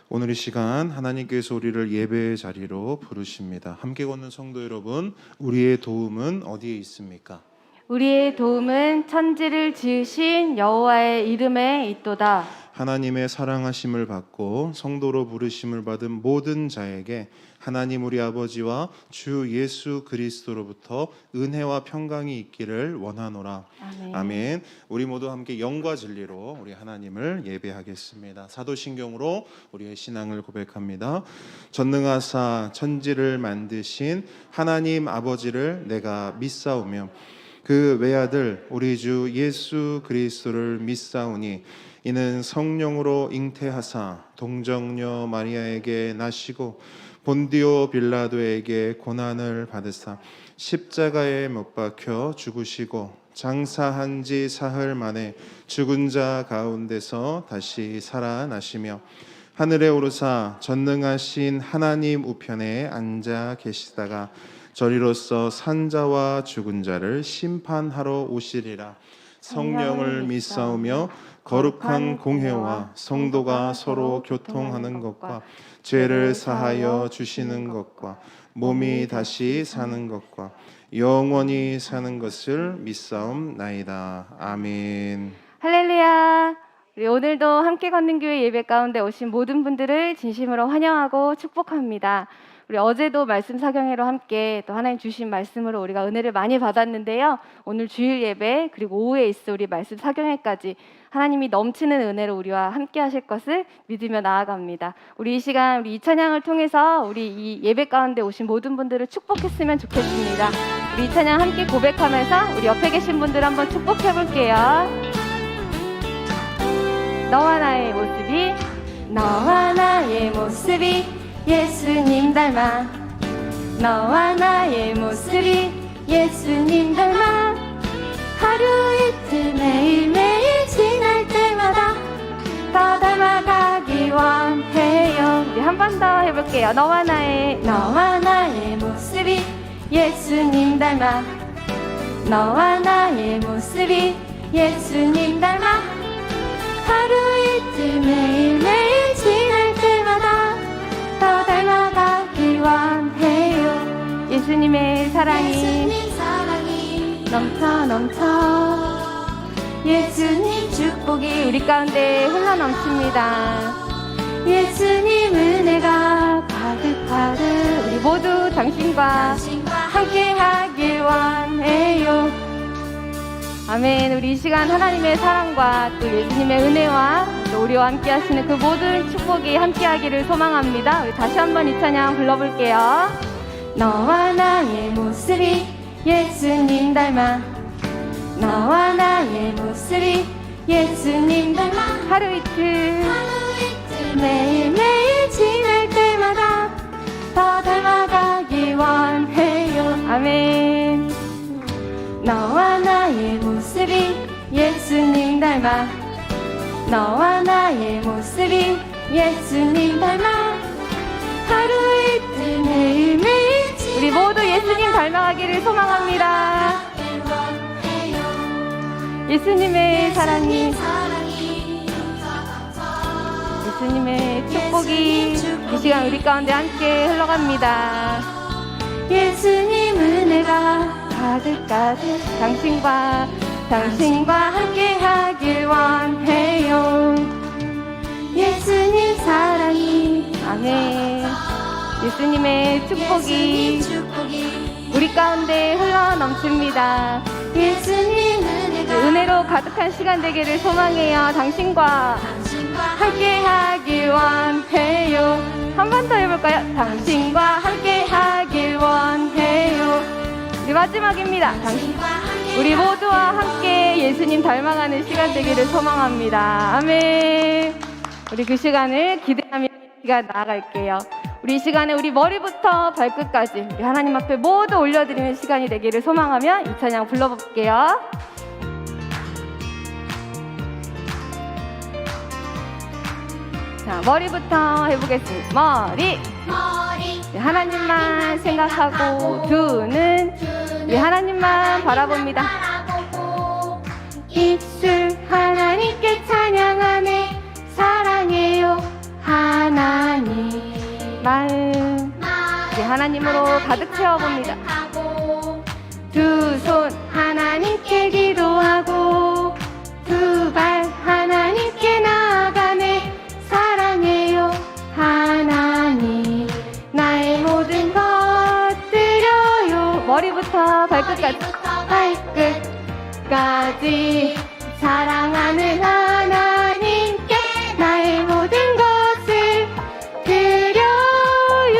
오늘 이 시간 하나님께서 우리를 예배의 자리로 부르십니다. 함께 걷는 성도 여러분, 우리의 도움은 어디에 있습니까? 우리의 도움은 천지를 지으신 여호와의 이름에 있도다. 하나님의 사랑하심을 받고 성도로 부르심을 받은 모든 자에게 하나님 우리 아버지와 주 예수 그리스도로부터 은혜와 평강이 있기를 원하노라. 아멘. 아멘. 우리 모두 함께 영과 진리로 우리 하나님을 예배하겠습니다. 사도신경으로 우리의 신앙을 고백합니다. 전능하사 천지를 만드신 하나님 아버지를 내가 믿사오며 그 외아들 우리 주 예수 그리스도를 믿사오니 이는 성령으로 잉태하사 동정녀 마리아에게 나시고 본디오 빌라도에게 고난을 받으사 십자가에 못 박혀 죽으시고 장사한 지 사흘 만에 죽은 자 가운데서 다시 살아나시며 하늘에 오르사 전능하신 하나님 우편에 앉아 계시다가 저리로서 산자와 죽은 자를 심판하러 오시리라. 성령을 믿사오며 거룩한 공회와 성도가 서로 교통하는 것과 죄를 사하여 주시는 것과 몸이 다시 사는 것과 영원히 사는 것을 믿사옵나이다. 아멘. 할렐루야. 우리 오늘도 함께 걷는 교회 예배 가운데 오신 모든 분들을 진심으로 환영하고 축복합니다. 우리 어제도 말씀 사경회로 함께 또 하나님 주신 말씀으로 우리가 은혜를 많이 받았는데요. 오늘 주일 예배 그리고 오후에 있을 우리 말씀 사경회까지 하나님이 넘치는 은혜로 우리와 함께 하실 것을 믿으며 나아갑니다. 우리 이 시간 우리 이 찬양을 통해서 우리 이 예배 가운데 오신 모든 분들을 축복했으면 좋겠습니다. 우리 이 찬양 함께 고백하면서 우리 옆에 계신 분들 한번 축복해 볼게요. 너와 나의 모습이 너와 나의 모습이 예수님 닮아 너와 나의 모습이 예수님 닮아 하루 이틀 매일매일 지날 때마다 더 닮아가기 원해요. 우리 한 번 더 해볼게요. 너와 나의 모습이 예수님 닮아 너와 나의 모습이 예수님 닮아 하루 이틀 매일매일 지날 때마다 더 닮아가길 원해요. 예수님의 사랑이 넘쳐 예수님 축복이 우리 가운데 흘러넘칩니다. 예수님 은혜가 가득가득 우리 모두 당신과 함께하길 원해요. 아멘. 우리 이 시간 하나님의 사랑과 또 예수님의 은혜와 또 우리와 함께 하시는 그 모든 축복이 함께 하기를 소망합니다. 우리 다시 한번 이 찬양 불러볼게요. 너와 나의 모습이 예수님 닮아 너와 나의 모습이 예수님 닮아 하루 이틀 매일매일 지날 때마다 더 닮아가기 원해요. 아멘. 너와 나의 모습이 예수님 닮아 너와 나의 모습이 예수님 닮아 하루 이틀 매일매일 우리 모두 예수님 닮아가기를 소망합니다. 예수님의 사랑이 예수님의 축복이 이 시간 우리 가운데 함께 흘러갑니다. 예수님 은혜가 가득가득 당신과 함께하길 원해요. 예수님 사랑이 아멘. 예수님의 축복이 우리 가운데 흘러넘칩니다. 예수님 은혜로 가득한 시간 되기를 소망해요. 당신과 함께하길 원해요. 한 번 더 해볼까요? 당신과 함께하길 원해요. 우리 마지막입니다. 우리 모두와 함께 예수님 닮아가는 시간 되기를 소망합니다. 아멘. 우리 그 시간을 기대하며 시간 나아갈게요. 우리 이 시간에 우리 머리부터 발끝까지 우리 하나님 앞에 모두 올려드리는 시간이 되기를 소망하며 이 찬양 불러볼게요. 자, 머리부터 해보겠습니다. 머리. 하나님만 생각하고 두 눈 하나님만 바라봅니다. 입술 하나님께 찬양하네 사랑해요 하나 가득 채워봅니다. 두 손 하나님께 기도하고 두 발 하나님께 나아가네. 사랑해요 하나님 나의 모든 것 드려요. 머리부터 발끝까지 사랑하는 하나님께 나의 모든 것을 드려요.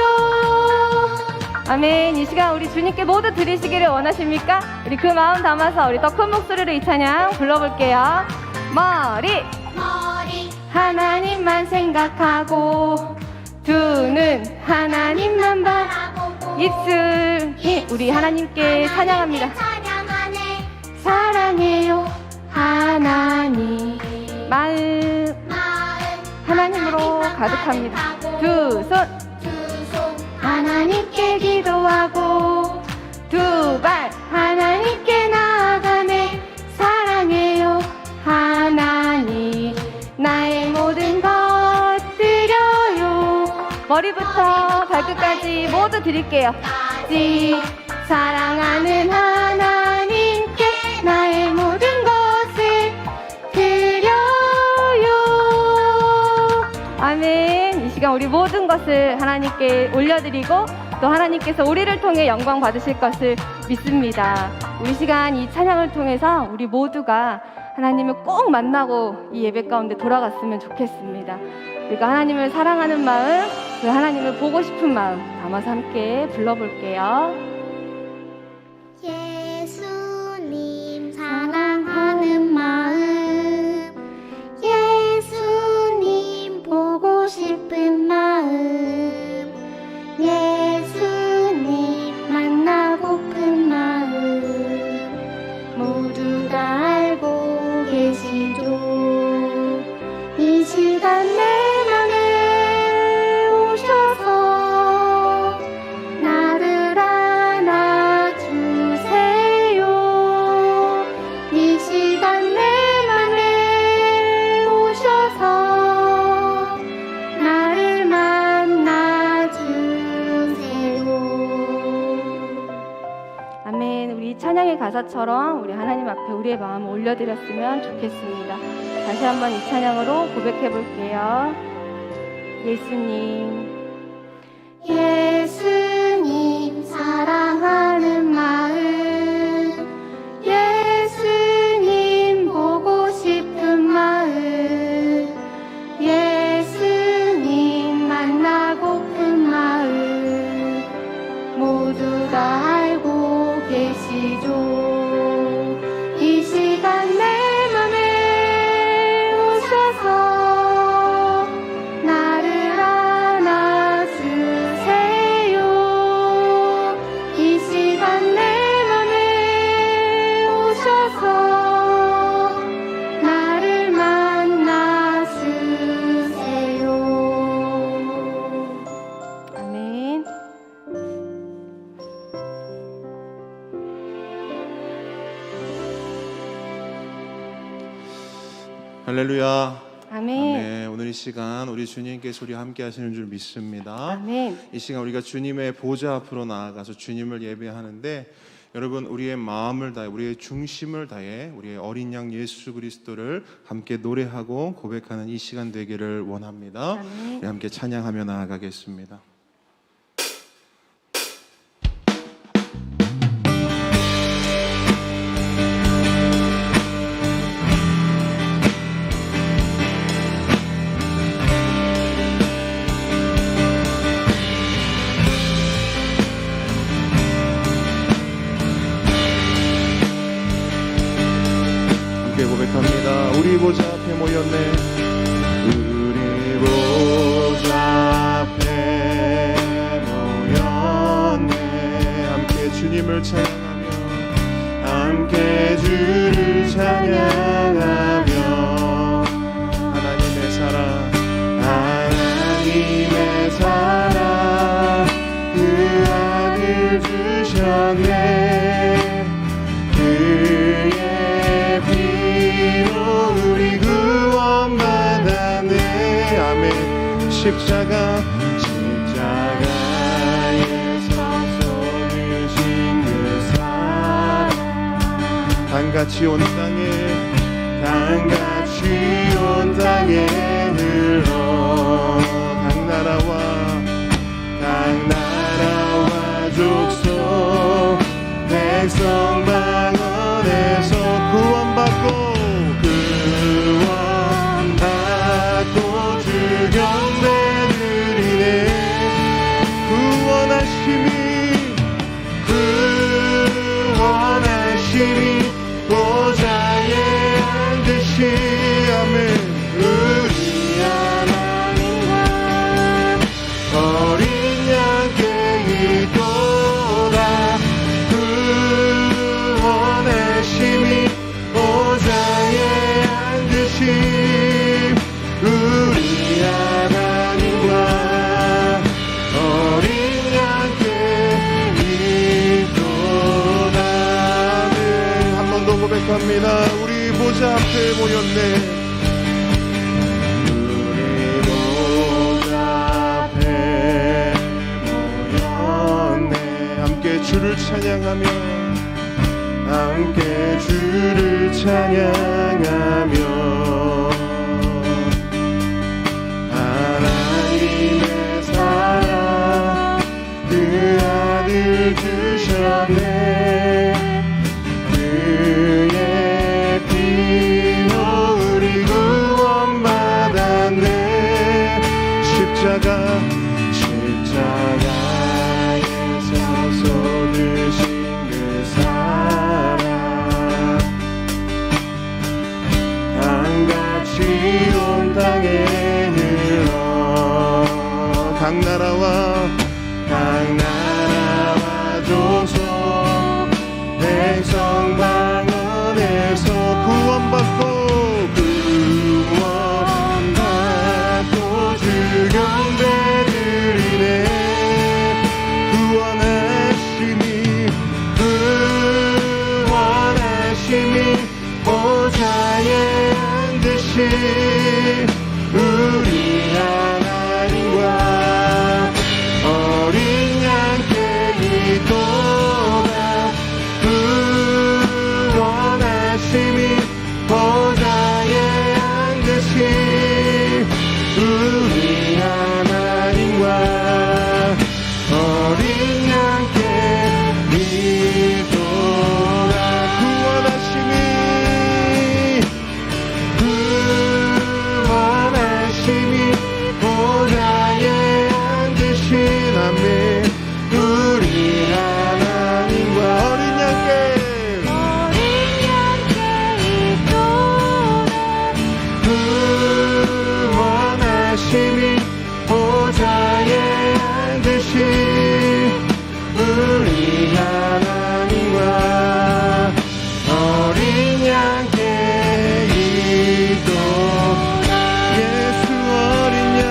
아멘. 이 시간 우리 주님께 모두 드리시기를 원하십니까? 우리 그 마음 담아서 우리 더 큰 목소리로 이 찬양 불러볼게요. 머리 하나님만 생각하고 두 눈 하나님만 바라보고 입술 우리 하나님께 찬양합니다. 사랑해요 하나님 마음 하나님으로 가득합니다. 두 손 하나님께 기도하고 두 발 하나님께 나아가네. 사랑해요 하나님 나의 모든 것 드려요. 머리부터 발끝까지 모두 드릴게요. 사랑하는 하나님께 나의 모든 것을 드려요. 아멘. 이 시간 우리 모든 것을 하나님께 올려드리고 또 하나님께서 우리를 통해 영광 받으실 것을 믿습니다. 우리 시간 이 찬양을 통해서 우리 모두가 하나님을 꼭 만나고 이 예배 가운데 돌아갔으면 좋겠습니다. 우리가 하나님을 사랑하는 마음, 그 하나님을 보고 싶은 마음 담아서 함께 불러볼게요. 예수님 사랑하는 마음, 예수님 보고 싶은 마음, 예수님 만나고픈 마음 모두 다 알고 계시죠. 이 시간 내 맘에 오셔서 나를 안아주세요. 이 시간 내 맘에 오셔서 나를 만나주세요. 아멘. 우리 찬양의 가사처럼 우리 하나님 앞에 우리의 마음을 올려드렸으면 좋겠습니다. 다시 한번 이 찬양으로 고백해 볼게요. 예수님, 예수님 사랑하는 마음, 예수님 보고 싶은 마음, 예수님 만나고픈 마음 모두 다 알고 계시죠. 이 시간 내 맘에 오셔서 나를 안아주세요. 이 시간 내 맘에 오셔서 나를 만나주세요. 아멘. 할렐루야. 아멘. 네, 오늘 이 시간 우리 주님께서 우리 함께 하시는 줄 믿습니다. 아멘. 이 시간 우리가 주님의 보좌 앞으로 나아가서 주님을 예배하는데 여러분 우리의 마음을 다해 우리의 중심을 다해 우리의 어린 양 예수 그리스도를 함께 노래하고 고백하는 이 시간 되기를 원합니다. 아멘. 우리 함께 찬양하며 나아가겠습니다. 함께 고백합니다. 우리 보좌 앞에 모였네. 우리 보좌 앞에 모였네. 함께 주님을 찬양하며 함께 주를 찬양하며 하나님의 사랑 하나님의 사랑 그 아들 주셨네. 그의 피로 우리 구원받았네. 아멘. 십자가에서 강같이 온 땅에 강같이 온 땅에 흘러 각 나라와 족속 백성 방언에서 구원받고 주 경배드리네. 구원하심이 보좌에 앉으시 아멘. 우리 하나님과 어린 양께 있도다. 구원하심이 보좌에 앉으시 우리 하나님과 어린 양께 있도다. 한 번 더 고백합니다. 우리 보좌 앞에 모였네. 우리 보좌 앞에 모였네. 함께 주를 찬양하며 함께 주를 찬양하며 하나님의 사랑 그 아들 주셨네. 그의 피로 우리 구원받았네. 십자가에서 쏟으신 그 사랑 강같이 온 땅에 흘러 각 나라와 족속 백성 방언에서 구원받고 주 경배드리네. 구원하심이 보좌에 앉으시 우리 하나님과 어린 양께 있도다. 구원하심이 보좌에 앉으시 우리 하나님과 어린 양께 있도다. 구원하심이 보좌에 앉으신 아멘. 우리 하나님과 어린 양께 구원하심이 보좌에 앉으신 우리 하나님과 어린 양께 있도다. 예수 어린 양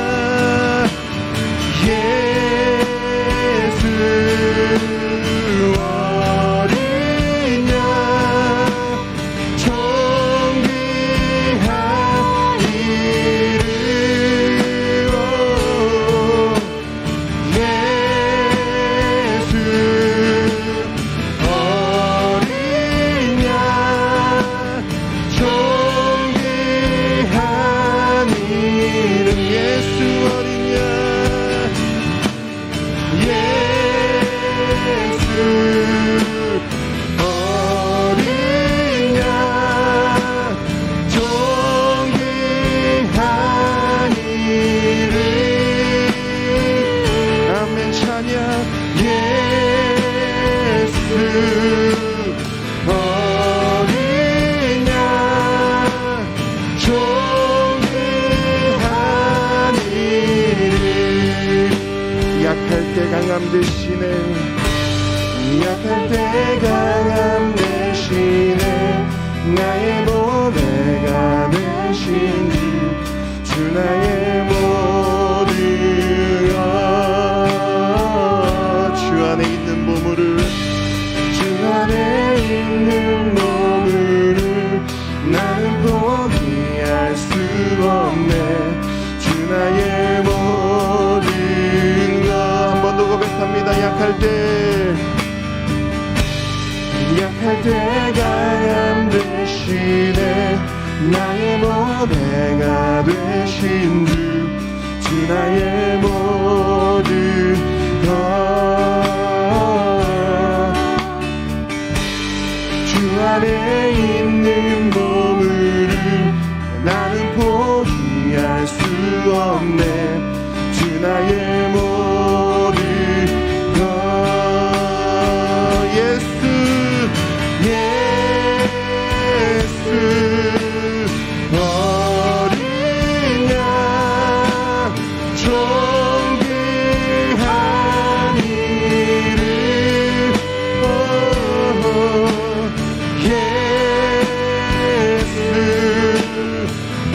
예수 어린 양 존귀한 이름 예수 어린 양 존귀한 이름 예수 어린 양 예수 어린 양 존귀한 이름 아멘 찬양 예수 어린 양 존귀한 이름 약할 때 강함 되시네. 약할 때 강함 되시네. 나의 보배가 되신 주 나의 모든 것 주 안에 있는 보물을 주 안에 있는 보물을 나는 포기할 수 없네. 주 나의 모든 것 한 번 더 고백합니다. 약할 때 강함 대신에 나의 보배가 되신 주 나의 모든 것 주 안에 있는 보물을 나는 포기할 수 없네 주 나의 모든 것 예수 어린 양 존귀한 이름 예수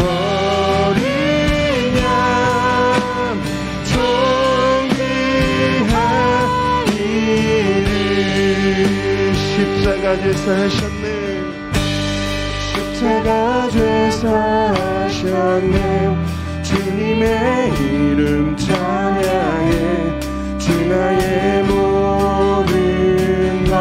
어린 양 존귀한 이름 십자가 제사하셨네 십자가 제사하셨네 주님의 이름 찬양해 주 나의 모든 것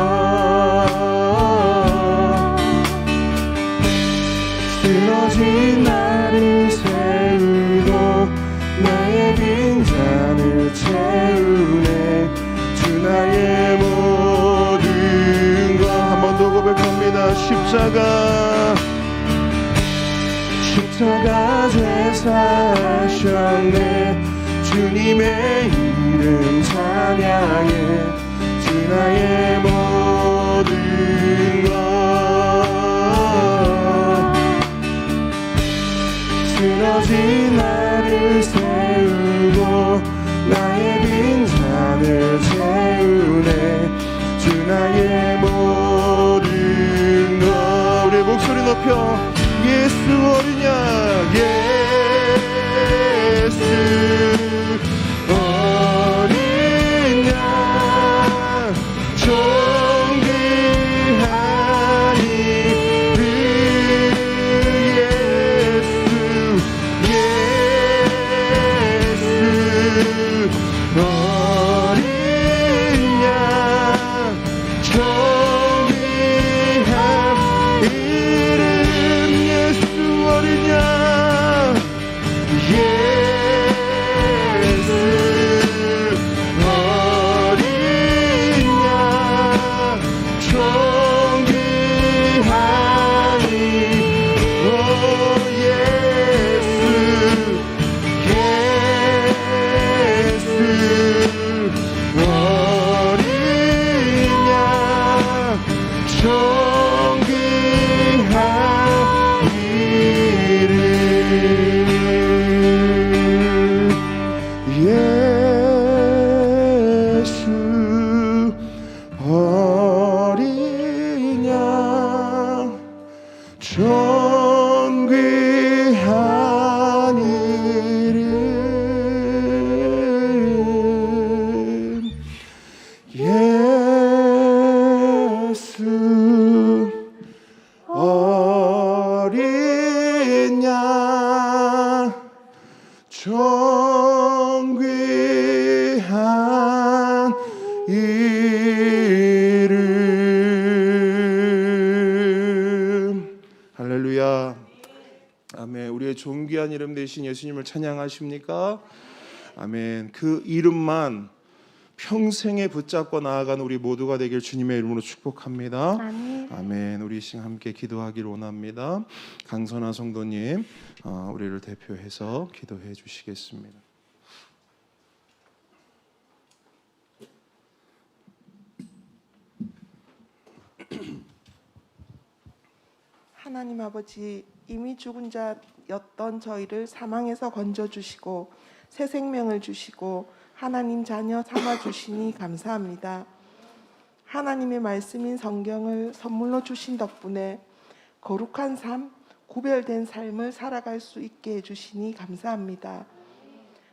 쓰러진 나를 세우고 나의 빈잔을 채우네 주 나의 모든 것 한 번 더 고백합니다 십자가 제사하셨네 주님의 이름 찬양해 주 나의 모든 것 쓰러진 나를 세우고 나의 빈잔을 채우네 주 나의 모든 것 우리 목소리 높여 예수 어린 양 예수 어린 양 존귀한 이름 예수 어린 양 존귀한 이름 예수 어린 양 예수 어린 양 존귀한 이름 예수 어린 양 존귀한 이름 예수 어린 양 존귀한 이름 예수 어린 양 존귀한 이름 할렐루야 아멘 우리의 존귀한 이름 되신 예수님을 찬양하십니까? 아멘 그 이름만 평생에 붙잡고 나아간 우리 모두가 되길 주님의 이름으로 축복합니다. 아멘. 아멘. 우리 신 함께 기도하기를 원합니다. 강선아 성도님, 우리를 대표해서 기도해 주시겠습니다. 하나님 아버지, 이미 죽은 자였던 저희를 사망에서 건져주시고 새 생명을 주시고 하나님 자녀 삼아주시니 감사합니다. 하나님의 말씀인 성경을 선물로 주신 덕분에 거룩한 삶, 구별된 삶을 살아갈 수 있게 해주시니 감사합니다.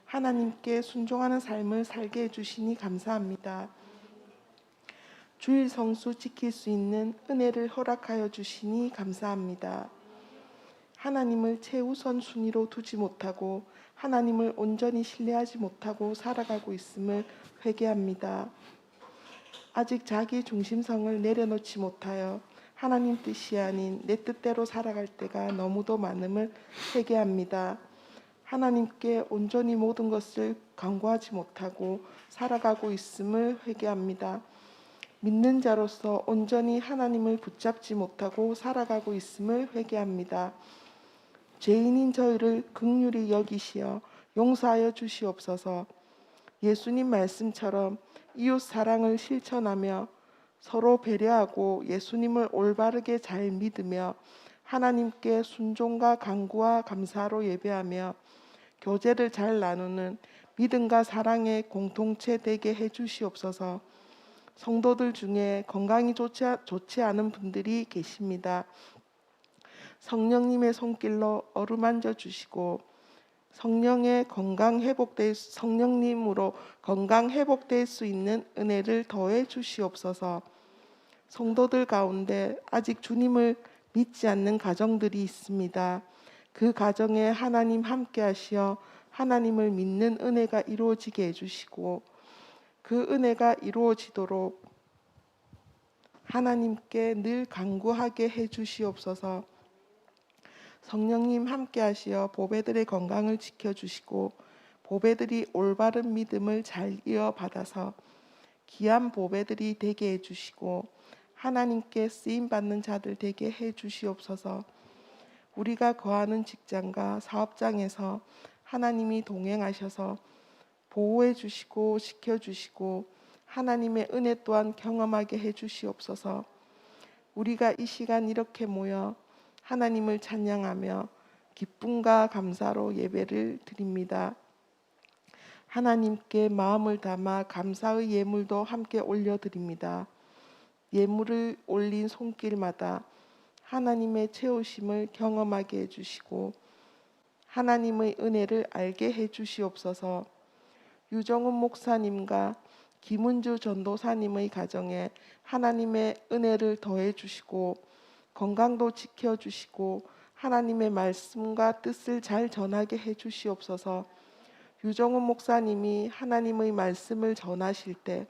하나님께 순종하는 삶을 살게 해주시니 감사합니다. 주일 성수 지킬 수 있는 은혜를 허락하여 주시니 감사합니다. 하나님을 최우선 순위로 두지 못하고 하나님을 온전히 신뢰하지 못하고 살아가고 있음을 회개합니다. 아직 자기 중심성을 내려놓지 못하여 하나님 뜻이 아닌 내 뜻대로 살아갈 때가 너무도 많음을 회개합니다. 하나님께 온전히 모든 것을 간구하지 못하고 살아가고 있음을 회개합니다. 믿는 자로서 온전히 하나님을 붙잡지 못하고 살아가고 있음을 회개합니다. 죄인인 저희를 긍휼히 여기시어 용서하여 주시옵소서. 예수님 말씀처럼 이웃 사랑을 실천하며 서로 배려하고 예수님을 올바르게 잘 믿으며 하나님께 순종과 간구와 감사로 예배하며 교제를 잘 나누는 믿음과 사랑의 공동체 되게 해 주시옵소서. 성도들 중에 건강이 좋지 않은 분들이 계십니다. 성령님의 손길로 어루만져 주시고 성령님으로 건강 회복될 수 있는 은혜를 더해 주시옵소서. 성도들 가운데 아직 주님을 믿지 않는 가정들이 있습니다. 그 가정에 하나님 함께 하시어 하나님을 믿는 은혜가 이루어지게 해주시고 그 은혜가 이루어지도록 하나님께 늘 간구하게 해주시옵소서. 성령님 함께 하시어 보배들의 건강을 지켜주시고 보배들이 올바른 믿음을 잘 이어받아서 귀한 보배들이 되게 해주시고 하나님께 쓰임받는 자들 되게 해주시옵소서. 우리가 거하는 직장과 사업장에서 하나님이 동행하셔서 보호해 주시고 지켜주시고 하나님의 은혜 또한 경험하게 해주시옵소서. 우리가 이 시간 이렇게 모여 하나님을 찬양하며 기쁨과 감사로 예배를 드립니다. 하나님께 마음을 담아 감사의 예물도 함께 올려드립니다. 예물을 올린 손길마다 하나님의 채우심을 경험하게 해주시고 하나님의 은혜를 알게 해주시옵소서. 유정훈 목사님과 김은주 전도사님의 가정에 하나님의 은혜를 더해 주시고 건강도 지켜주시고 하나님의 말씀과 뜻을 잘 전하게 해주시옵소서. 유정훈 목사님이 하나님의 말씀을 전하실 때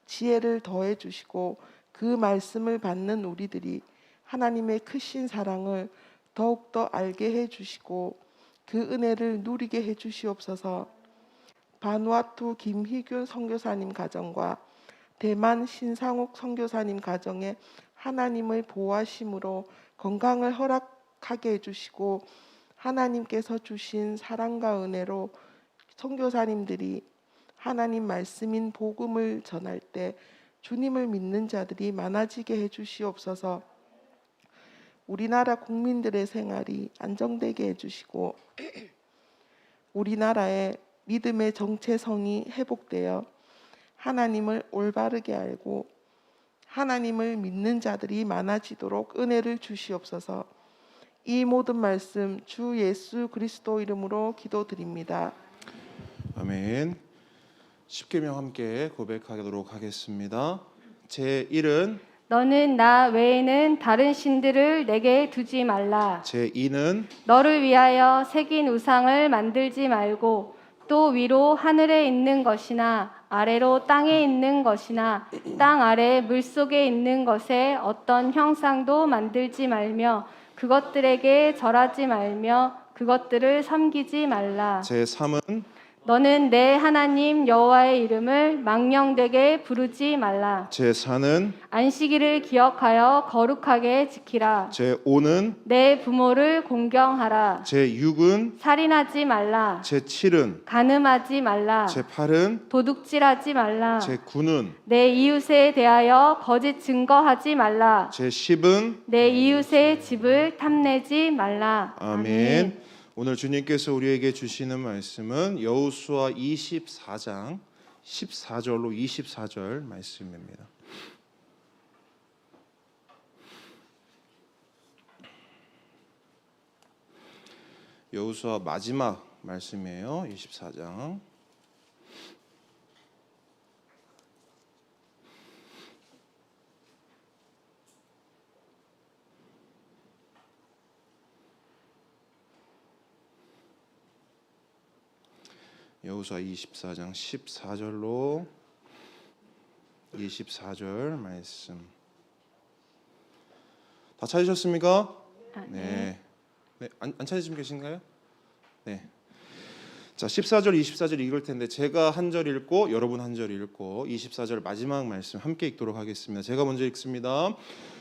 지혜를 더해 주시고 그 말씀을 받는 우리들이 하나님의 크신 사랑을 더욱더 알게 해주시고 그 은혜를 누리게 해주시옵소서. 바누아투 김희균 선교사님 가정과 대만 신상욱 선교사님 가정에 하나님의 보호하심으로 건강을 허락하게 해주시고 하나님께서 주신 사랑과 은혜로 선교사님들이 하나님 말씀인 복음을 전할 때 주님을 믿는 자들이 많아지게 해주시옵소서. 우리나라 국민들의 생활이 안정되게 해주시고 우리나라의 믿음의 정체성이 회복되어 하나님을 올바르게 알고 하나님을 믿는 자들이 많아지도록 은혜를 주시옵소서. 이 모든 말씀 주 예수 그리스도 이름으로 기도드립니다. 아멘. 십계명 함께 고백하도록 하겠습니다. 제1은 너는 나 외에는 다른 신들을 내게 두지 말라. 제2는 너를 위하여 새긴 우상을 만들지 말고 또 위로 하늘에 있는 것이나 아래로 땅에 있는 것이나 땅 아래 물속에 있는 것에 어떤 형상도 만들지 말며 그것들에게 절하지 말며 그것들을 섬기지 말라. 제3은 너는 내 하나님 여호와의 이름을 망령되게 부르지 말라. 제4는 안식일을 기억하여 거룩하게 지키라. 제5는 내 부모를 공경하라. 제6은 살인하지 말라. 제7은 간음하지 말라. 제8은 도둑질하지 말라. 제9는 내 이웃에 대하여 거짓 증거하지 말라. 제10은 내 이웃의 집을 탐내지 말라. 아멘. 오늘 주님께서 우리에게 주시는 말씀은 여호수아 24장 14절로 24절 말씀입니다. 여호수아 마지막 말씀이에요. 24장. 여호수아 24장 14절로 24절 말씀. 다 찾으셨습니까? 아, 네. 네. 안 찾으시면 계신가요? 네. 자, 14절, 24절 읽을 텐데 제가 한 절 읽고 여러분 한 절 읽고 24절 마지막 말씀 함께 읽도록 하겠습니다. 제가 먼저 읽습니다.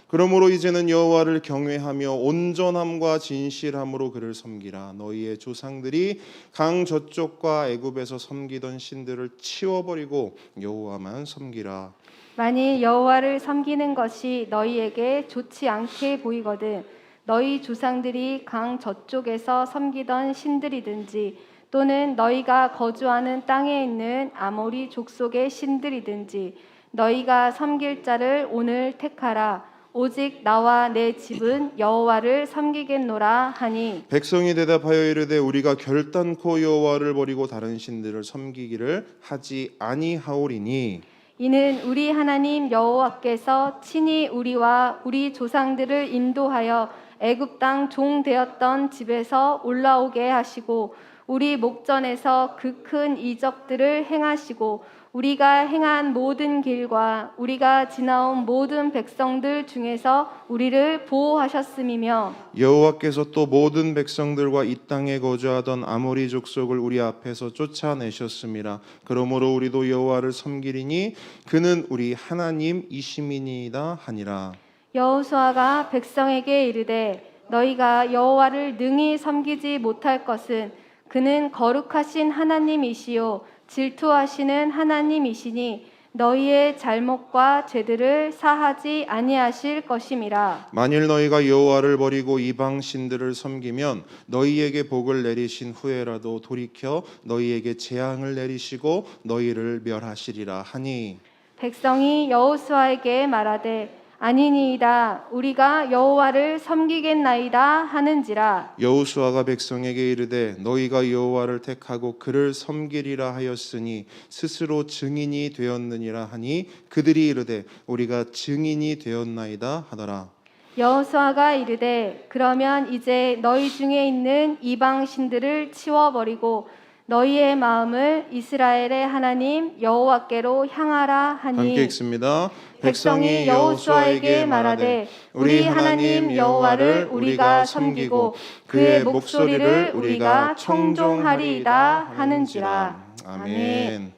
그러므로 이제는 여호와를 경외하며 온전함과 진실함으로 그를 섬기라. 너희의 조상들이 강 저쪽과 애굽에서 섬기던 신들을 치워버리고 여호와만 섬기라. 만일 여호와를 섬기는 것이 너희에게 좋지 않게 보이거든 너희 조상들이 강 저쪽에서 섬기던 신들이든지 또는 너희가 거주하는 땅에 있는 아모리 족속의 신들이든지 너희가 섬길 자를 오늘 택하라. 오직 나와 내 집은 여호와를 섬기겠노라 하니 백성이 대답하여 이르되 우리가 결단코 여호와를 버리고 다른 신들을 섬기기를 하지 아니하오리니 이는 우리 하나님 여호와께서 친히 우리와 우리 조상들을 인도하여 애굽 땅 종 되었던 집에서 올라오게 하시고 우리 목전에서 그 큰 이적들을 행하시고 우리가 행한 모든 길과 우리가 지나온 모든 백성들 중에서 우리를 보호하셨음이며 여호와께서 또 모든 백성들과 이 땅에 거주하던 아모리 족속을 우리 앞에서 쫓아내셨음이라. 그러므로 우리도 여호와를 섬기리니 그는 우리 하나님이심이니이다 하니라. 여호수아가 백성에게 이르되 너희가 여호와를 능히 섬기지 못할 것은 그는 거룩하신 하나님이시요 질투하시는 하나님이시니 너희의 잘못과 죄들을 사하지 아니하실 것임이라. 만일 너희가 여호와를 버리고 이방 신들을 섬기면 너희에게 복을 내리신 후에라도 돌이켜 너희에게 재앙을 내리시고 너희를 멸하시리라 하니 백성이 여호수아에게 말하되 아니니이다 우리가 여호와를 섬기겠나이다 하는지라. 여호수아가 백성에게 이르되 너희가 여호와를 택하고 그를 섬기리라 하였으니 스스로 증인이 되었느니라 하니 그들이 이르되 우리가 증인이 되었나이다 하더라. 여호수아가 이르되 그러면 이제 너희 중에 있는 이방 신들을 치워버리고 너희의 마음을 이스라엘의 하나님 여호와께로 향하라 하니 함께 읽습니다. 백성이 여호수아에게 말하되 우리 하나님 여호와를 우리가 섬기고 그의 목소리를 우리가 청종하리이다 하는지라. 아멘.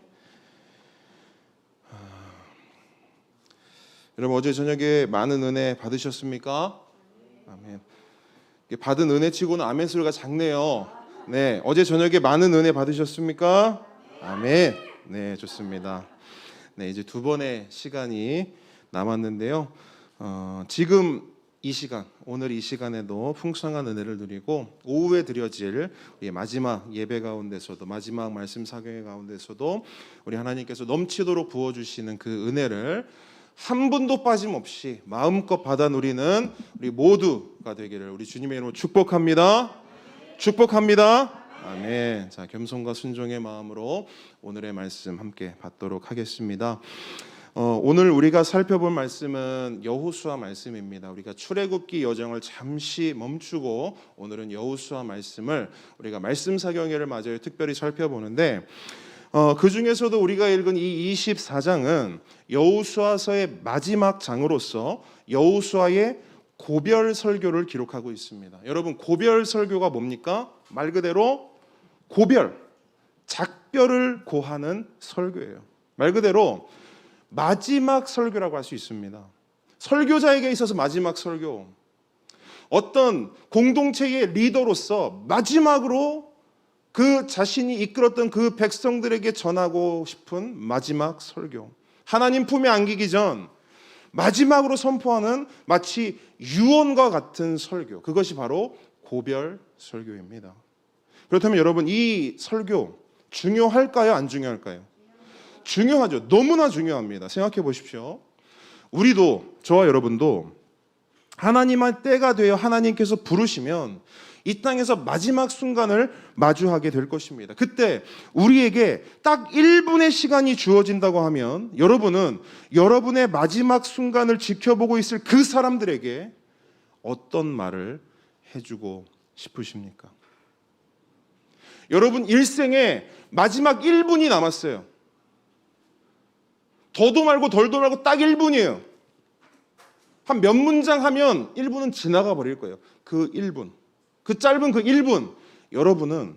여러분 어제 저녁에 많은 은혜 받으셨습니까? 아멘. 받은 은혜치고는 아멘 소리가 작네요. 네, 어제 저녁에 많은 은혜 받으셨습니까? 아멘. 네, 좋습니다. 네, 이제 두 번의 시간이 남았는데요. 지금 이 시간, 오늘 이 시간에도 풍성한 은혜를 누리고 오후에 드려질 마지막 예배 가운데서도 마지막 말씀 사경의 가운데서도 우리 하나님께서 넘치도록 부어주시는 그 은혜를 한 분도 빠짐없이 마음껏 받아 누리는 우리 모두가 되기를 우리 주님의 이름으로 축복합니다. 축복합니다. 아멘. 자, 겸손과 순종의 마음으로 오늘의 말씀 함께 받도록 하겠습니다. 오늘 우리가 살펴볼 말씀은 여호수아 말씀입니다. 우리가 출애굽기 여정을 잠시 멈추고 오늘은 여호수아 말씀을 우리가 말씀 사경회를 맞아요 특별히 살펴보는데 그 중에서도 우리가 읽은 이 24장은 여호수아서의 마지막 장으로서 여호수아의 고별 설교를 기록하고 있습니다. 여러분 고별 설교가 뭡니까? 말 그대로 고별, 작별을 고하는 설교예요. 말 그대로 마지막 설교라고 할 수 있습니다. 설교자에게 있어서 마지막 설교. 어떤 공동체의 리더로서 마지막으로 그 자신이 이끌었던 그 백성들에게 전하고 싶은 마지막 설교. 하나님 품에 안기기 전 마지막으로 선포하는 마치 유언과 같은 설교. 그것이 바로 고별 설교입니다. 그렇다면 여러분 이 설교 중요할까요? 안 중요할까요? 중요하죠. 너무나 중요합니다. 생각해 보십시오. 우리도 저와 여러분도 하나님의 때가 되어 하나님께서 부르시면 이 땅에서 마지막 순간을 마주하게 될 것입니다. 그때 우리에게 딱 1분의 시간이 주어진다고 하면 여러분은 여러분의 마지막 순간을 지켜보고 있을 그 사람들에게 어떤 말을 해주고 싶으십니까? 여러분 일생에 마지막 1분이 남았어요. 더도 말고 덜도 말고 딱 1분이에요. 한 몇 문장 하면 1분은 지나가 버릴 거예요. 그 1분, 그 짧은 그 1분, 여러분은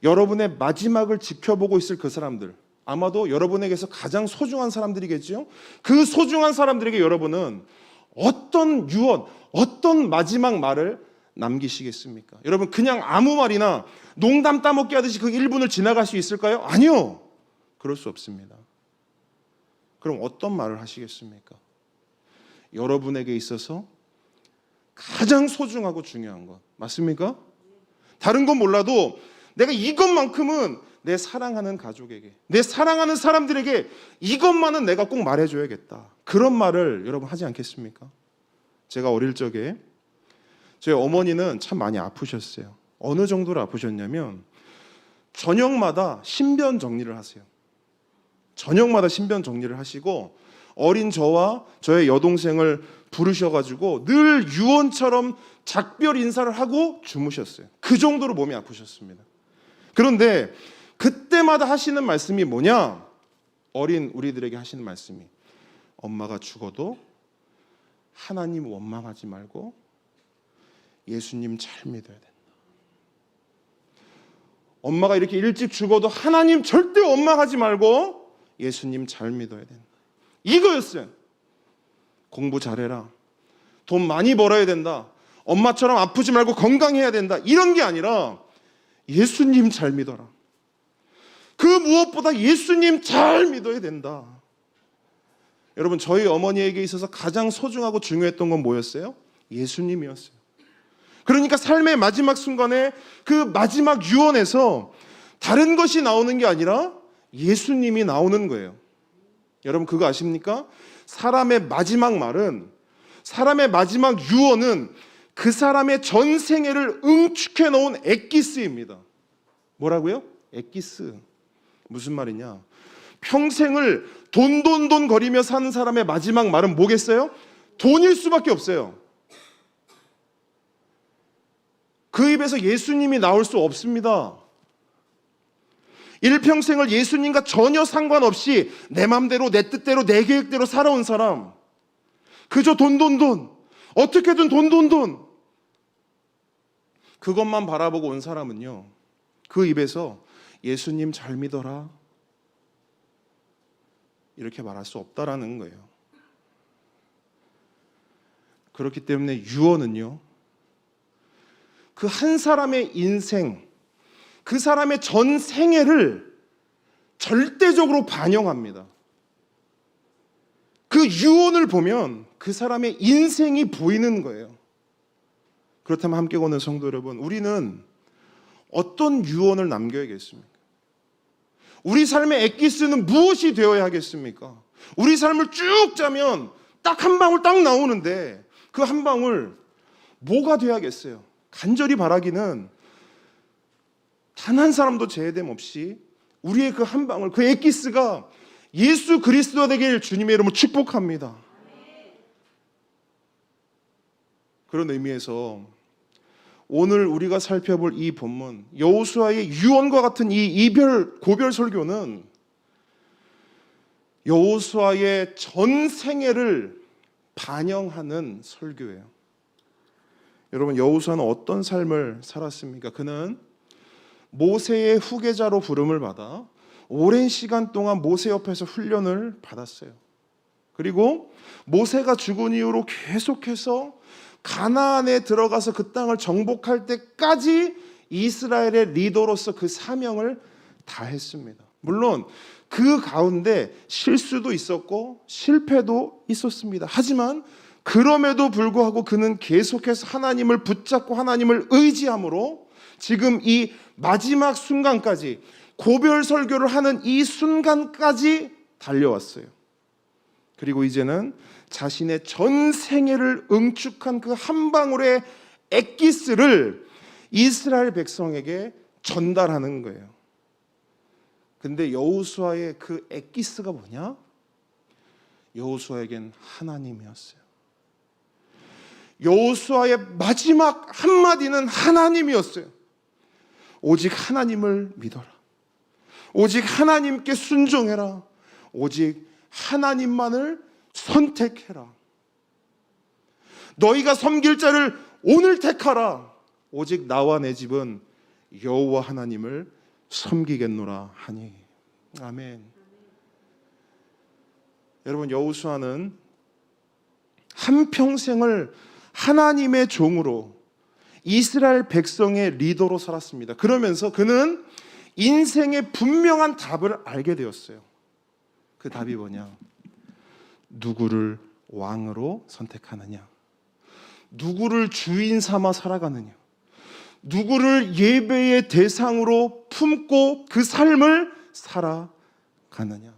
여러분의 마지막을 지켜보고 있을 그 사람들, 아마도 여러분에게서 가장 소중한 사람들이겠죠. 그 소중한 사람들에게 여러분은 어떤 유언, 어떤 마지막 말을 남기시겠습니까? 여러분, 그냥 아무 말이나 농담 따먹기 하듯이 그 1분을 지나갈 수 있을까요? 아니요. 그럴 수 없습니다. 그럼 어떤 말을 하시겠습니까? 여러분에게 있어서 가장 소중하고 중요한 것, 맞습니까? 다른 건 몰라도 내가 이것만큼은 내 사랑하는 가족에게, 내 사랑하는 사람들에게 이것만은 내가 꼭 말해줘야겠다. 그런 말을 여러분 하지 않겠습니까? 제가 어릴 적에 저희 어머니는 참 많이 아프셨어요. 어느 정도로 아프셨냐면 저녁마다 신변 정리를 하세요. 저녁마다 신변 정리를 하시고 어린 저와 저의 여동생을 부르셔가지고 늘 유언처럼 작별 인사를 하고 주무셨어요. 그 정도로 몸이 아프셨습니다. 그런데 그때마다 하시는 말씀이 뭐냐? 어린 우리들에게 하시는 말씀이 엄마가 죽어도 하나님 원망하지 말고 예수님 잘 믿어야 된다. 엄마가 이렇게 일찍 죽어도 하나님 절대 원망하지 말고 예수님 잘 믿어야 된다. 이거였어요. 공부 잘해라. 돈 많이 벌어야 된다. 엄마처럼 아프지 말고 건강해야 된다. 이런 게 아니라 예수님 잘 믿어라. 그 무엇보다 예수님 잘 믿어야 된다. 여러분, 저희 어머니에게 있어서 가장 소중하고 중요했던 건 뭐였어요? 예수님이었어요. 그러니까 삶의 마지막 순간에 그 마지막 유언에서 다른 것이 나오는 게 아니라 예수님이 나오는 거예요. 여러분, 그거 아십니까? 사람의 마지막 말은, 사람의 마지막 유언은 그 사람의 전 생애를 응축해 놓은 엑기스입니다. 뭐라고요? 엑기스. 무슨 말이냐? 평생을 돈 거리며 사는 사람의 마지막 말은 뭐겠어요? 돈일 수밖에 없어요. 그 입에서 예수님이 나올 수 없습니다. 일평생을 예수님과 전혀 상관없이 내 맘대로, 내 뜻대로, 내 계획대로 살아온 사람, 그저 돈, 어떻게든 돈, 그것만 바라보고 온 사람은요, 그 입에서 예수님 잘 믿어라 이렇게 말할 수 없다라는 거예요. 그렇기 때문에 유언은요, 그 한 사람의 인생, 그 사람의 전 생애를 절대적으로 반영합니다. 그 유언을 보면 그 사람의 인생이 보이는 거예요. 그렇다면 함께 오는 성도 여러분, 우리는 어떤 유언을 남겨야겠습니까? 우리 삶의 엑기스는 무엇이 되어야 하겠습니까? 우리 삶을 쭉 짜면 딱 한 방울 딱 나오는데 그 한 방울 뭐가 되어야겠어요? 간절히 바라기는 단 한 사람도 제외됨 없이 우리의 그 한 방울, 그 엑기스가 예수 그리스도 되길 주님의 이름으로 축복합니다. 그런 의미에서 오늘 우리가 살펴볼 이 본문, 여호수아의 유언과 같은 이 고별 설교는 여호수아의 전 생애를 반영하는 설교예요. 여러분, 여호수아는 어떤 삶을 살았습니까? 그는 모세의 후계자로 부름을 받아 오랜 시간 동안 모세 옆에서 훈련을 받았어요. 그리고 모세가 죽은 이후로 계속해서 가나안에 들어가서 그 땅을 정복할 때까지 이스라엘의 리더로서 그 사명을 다했습니다. 물론 그 가운데 실수도 있었고 실패도 있었습니다. 하지만 그럼에도 불구하고 그는 계속해서 하나님을 붙잡고 하나님을 의지함으로 지금 이 마지막 순간까지, 고별 설교를 하는 이 순간까지 달려왔어요. 그리고 이제는 자신의 전 생애를 응축한 그 한 방울의 엑기스를 이스라엘 백성에게 전달하는 거예요. 근데 여호수아의 그 엑기스가 뭐냐? 여호수아에겐 하나님이었어요. 여호수아의 마지막 한마디는 하나님이었어요. 오직 하나님을 믿어라. 오직 하나님께 순종해라. 오직 하나님만을 선택해라. 너희가 섬길 자를 오늘 택하라. 오직 나와 내 집은 여호와 하나님을 섬기겠노라 하니. 아멘. 여러분, 여호수아는 한평생을 하나님의 종으로 이스라엘 백성의 리더로 살았습니다. 그러면서 그는 인생의 분명한 답을 알게 되었어요. 그 답이 뭐냐? 누구를 왕으로 선택하느냐? 누구를 주인 삼아 살아가느냐? 누구를 예배의 대상으로 품고 그 삶을 살아가느냐?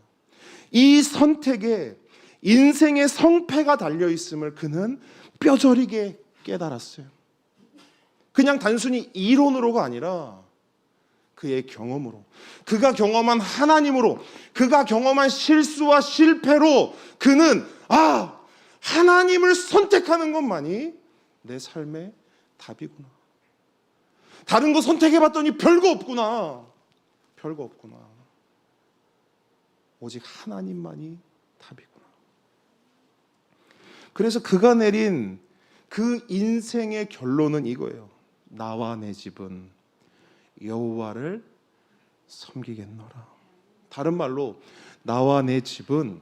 이 선택에 인생의 성패가 달려 있음을 그는 뼈저리게 깨달았어요. 그냥 단순히 이론으로가 아니라 그의 경험으로, 그가 경험한 하나님으로, 그가 경험한 실수와 실패로 그는 하나님을 선택하는 것만이 내 삶의 답이구나. 다른 거 선택해봤더니 별거 없구나. 별거 없구나. 오직 하나님만이 답이구나. 그래서 그가 내린 그 인생의 결론은 이거예요. 나와 내 집은 여호와를 섬기겠노라. 다른 말로 나와 내 집은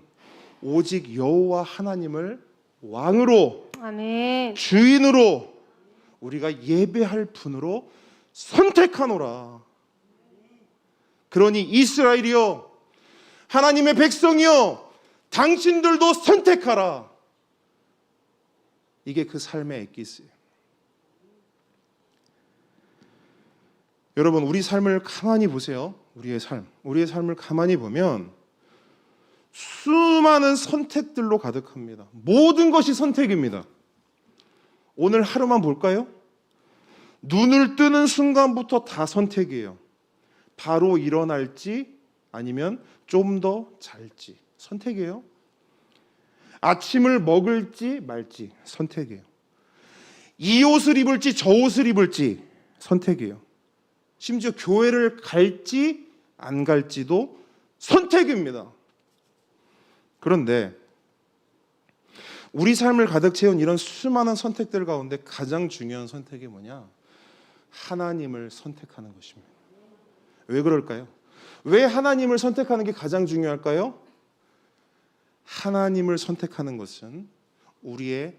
오직 여호와 하나님을 왕으로, 아멘. 주인으로, 우리가 예배할 분으로 선택하노라. 그러니 이스라엘이여, 하나님의 백성이여, 당신들도 선택하라. 이게 그 삶의 엑기스예요. 여러분, 우리 삶을 가만히 보세요. 우리의 삶을 가만히 보면 수많은 선택들로 가득합니다. 모든 것이 선택입니다. 오늘 하루만 볼까요? 눈을 뜨는 순간부터 다 선택이에요. 바로 일어날지 아니면 좀 더 잘지 선택이에요. 아침을 먹을지 말지 선택이에요. 이 옷을 입을지 저 옷을 입을지 선택이에요. 심지어 교회를 갈지 안 갈지도 선택입니다. 그런데 우리 삶을 가득 채운 이런 수많은 선택들 가운데 가장 중요한 선택이 뭐냐? 하나님을 선택하는 것입니다. 왜 그럴까요? 왜 하나님을 선택하는 게 가장 중요할까요? 하나님을 선택하는 것은 우리의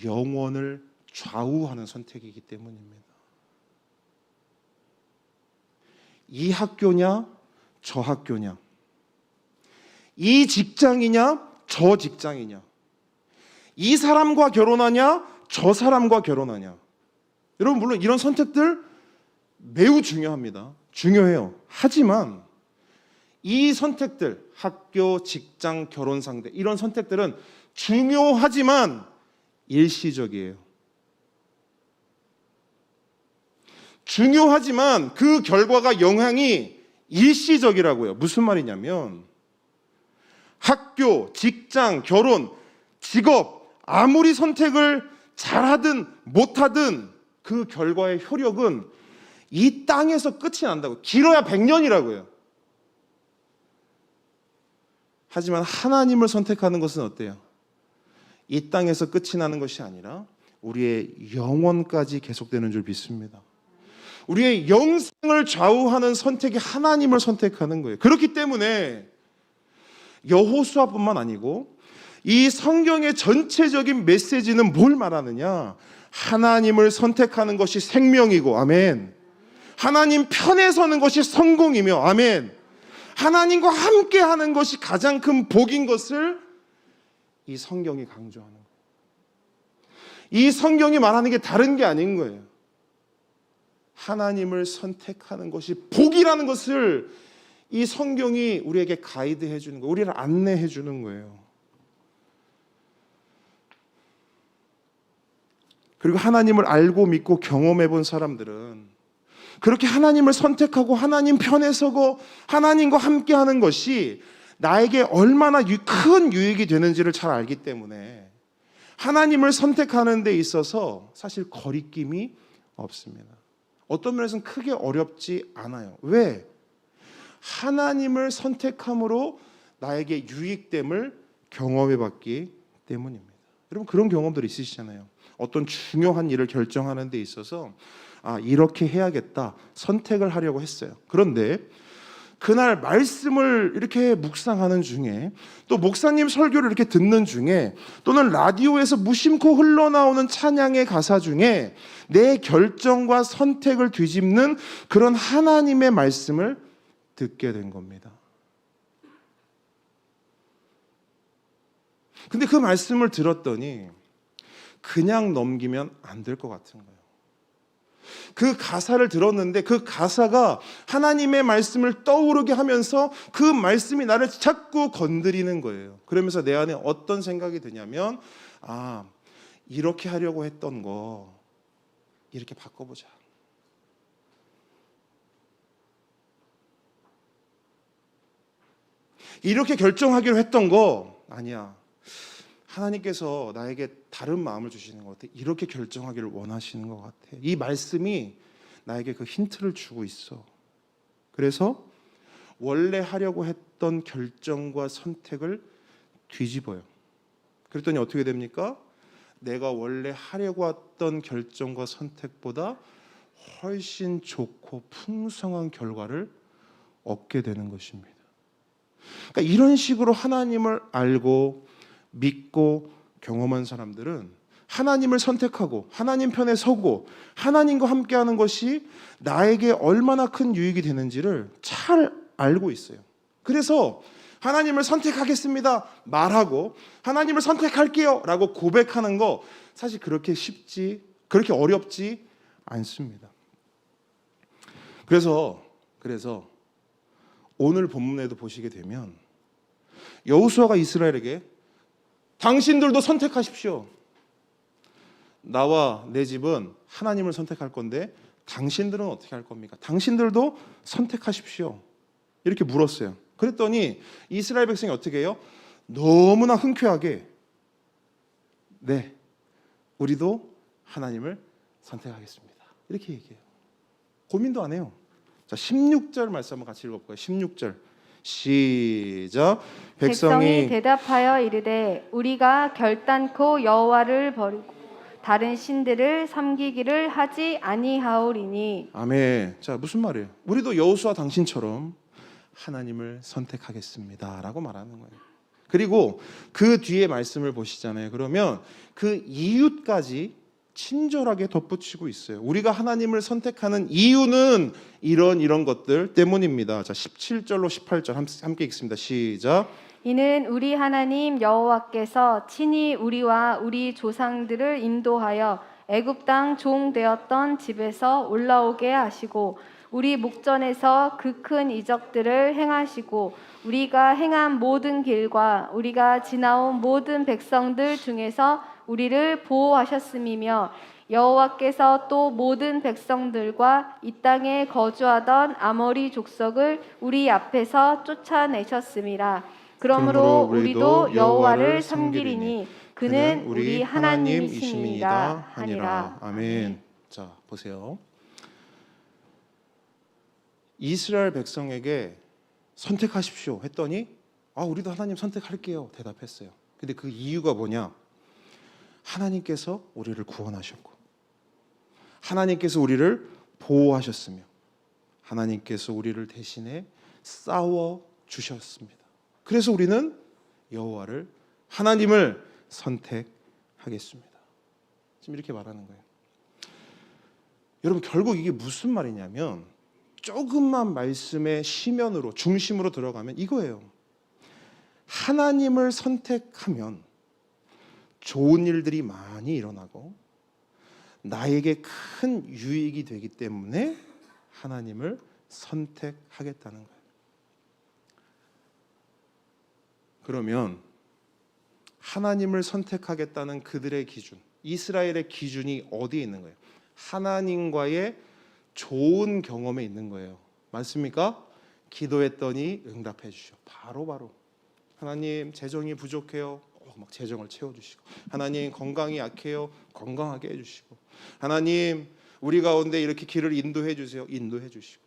영혼을 좌우하는 선택이기 때문입니다. 이 학교냐, 저 학교냐, 이 직장이냐, 저 직장이냐, 이 사람과 결혼하냐, 저 사람과 결혼하냐. 여러분, 물론 이런 선택들 매우 중요합니다. 중요해요. 하지만 이 선택들, 학교, 직장, 결혼 상대, 이런 선택들은 중요하지만 일시적이에요. 중요하지만 그 결과가 영향이 일시적이라고요. 무슨 말이냐면 학교, 직장, 결혼, 직업, 아무리 선택을 잘하든 못하든 그 결과의 효력은 이 땅에서 끝이 난다고. 길어야 100년이라고요. 하지만 하나님을 선택하는 것은 어때요? 이 땅에서 끝이 나는 것이 아니라 우리의 영원까지 계속되는 줄 믿습니다. 우리의 영생을 좌우하는 선택이 하나님을 선택하는 거예요. 그렇기 때문에 여호수아뿐만 아니고 이 성경의 전체적인 메시지는 뭘 말하느냐? 하나님을 선택하는 것이 생명이고, 아멘. 하나님 편에 서는 것이 성공이며, 아멘. 하나님과 함께 하는 것이 가장 큰 복인 것을 이 성경이 강조하는 거예요. 이 성경이 말하는 게 다른 게 아닌 거예요. 하나님을 선택하는 것이 복이라는 것을 이 성경이 우리에게 가이드해 주는 거예요. 우리를 안내해 주는 거예요. 그리고 하나님을 알고 믿고 경험해 본 사람들은 그렇게 하나님을 선택하고 하나님 편에 서고 하나님과 함께 하는 것이 나에게 얼마나 큰 유익이 되는지를 잘 알기 때문에 하나님을 선택하는 데 있어서 사실 거리낌이 없습니다. 어떤 면에서는 크게 어렵지 않아요. 왜? 하나님을 선택함으로 나에게 유익됨을 경험해 봤기 때문입니다. 여러분 그런 경험들 있으시잖아요. 어떤 중요한 일을 결정하는 데 있어서 이렇게 해야겠다 선택을 하려고 했어요. 그런데 그날 말씀을 이렇게 묵상하는 중에 또 목사님 설교를 이렇게 듣는 중에 또는 라디오에서 무심코 흘러나오는 찬양의 가사 중에 내 결정과 선택을 뒤집는 그런 하나님의 말씀을 듣게 된 겁니다. 근데 그 말씀을 들었더니 그냥 넘기면 안 될 것 같은 거예요. 그 가사를 들었는데 그 가사가 하나님의 말씀을 떠오르게 하면서 그 말씀이 나를 자꾸 건드리는 거예요. 그러면서 내 안에 어떤 생각이 드냐면 이렇게 하려고 했던 거 이렇게 바꿔보자. 이렇게 결정하기로 했던 거 아니야. 하나님께서 나에게 다른 마음을 주시는 것 같아. 이렇게 결정하기를 원하시는 것 같아. 이 말씀이 나에게 그 힌트를 주고 있어. 그래서 원래 하려고 했던 결정과 선택을 뒤집어요. 그랬더니 어떻게 됩니까? 내가 원래 하려고 했던 결정과 선택보다 훨씬 좋고 풍성한 결과를 얻게 되는 것입니다. 그러니까 이런 식으로 하나님을 알고 믿고 경험한 사람들은 하나님을 선택하고 하나님 편에 서고 하나님과 함께하는 것이 나에게 얼마나 큰 유익이 되는지를 잘 알고 있어요. 그래서 하나님을 선택하겠습니다 말하고 하나님을 선택할게요 라고 고백하는 거 사실 그렇게 그렇게 어렵지 않습니다. 그래서 오늘 본문에도 보시게 되면 여호수아가 이스라엘에게 당신들도 선택하십시오. 나와 내 집은 하나님을 선택할 건데 당신들은 어떻게 할 겁니까? 당신들도 선택하십시오. 이렇게 물었어요. 그랬더니 이스라엘 백성이 어떻게 해요? 너무나 흔쾌하게 네, 우리도 하나님을 선택하겠습니다. 이렇게 얘기해요. 고민도 안 해요. 자, 16절 말씀 한번 같이 읽어볼까요? 16절 시작. 백성이 대답하여 이르되 우리가 결단코 여호와를 버리고 다른 신들을 섬기기를 하지 아니하오리니. 아멘. 자, 무슨 말이에요? 우리도 여호수아 당신처럼 하나님을 선택하겠습니다라고 말하는 거예요. 그리고 그 뒤에 말씀을 보시잖아요. 그러면 그 이유까지 친절하게 덧붙이고 있어요. 우리가 하나님을 선택하는 이유는 이런 것들 때문입니다. 자, 17절로 18절 함께 읽습니다. 시작. 이는 우리 하나님 여호와께서 친히 우리와 우리 조상들을 인도하여 애굽 땅 종 되었던 집에서 올라오게 하시고 우리 목전에서 그 큰 이적들을 행하시고 우리가 행한 모든 길과 우리가 지나온 모든 백성들 중에서 우리를 보호하셨음이며 여호와께서 또 모든 백성들과 이 땅에 거주하던 아모리 족속을 우리 앞에서 쫓아내셨음이라. 그러므로 우리도 여호와를 섬기리니 그는 우리 하나님이심이니이다 하니라. 아멘. 자, 보세요. 이스라엘 백성에게 선택하십시오 했더니 우리도 하나님 선택할게요 대답했어요. 근데 그 이유가 뭐냐? 하나님께서 우리를 구원하셨고 하나님께서 우리를 보호하셨으며 하나님께서 우리를 대신에 싸워 주셨습니다. 그래서 우리는 여호와를 하나님을 선택하겠습니다. 지금 이렇게 말하는 거예요. 여러분 결국 이게 무슨 말이냐면 조금만 말씀의 시면으로 중심으로 들어가면 이거예요. 하나님을 선택하면 좋은 일들이 많이 일어나고 나에게 큰 유익이 되기 때문에 하나님을 선택하겠다는 거예요. 그러면 하나님을 선택하겠다는 그들의 기준, 이스라엘의 기준이 어디에 있는 거예요? 하나님과의 좋은 경험에 있는 거예요. 맞습니까? 기도했더니 응답해 주셔. 바로 하나님 재정이 부족해요. 막 재정을 채워주시고 하나님 건강이 약해요. 건강하게 해주시고 하나님 우리 가운데 이렇게 길을 인도해 주세요. 인도해 주시고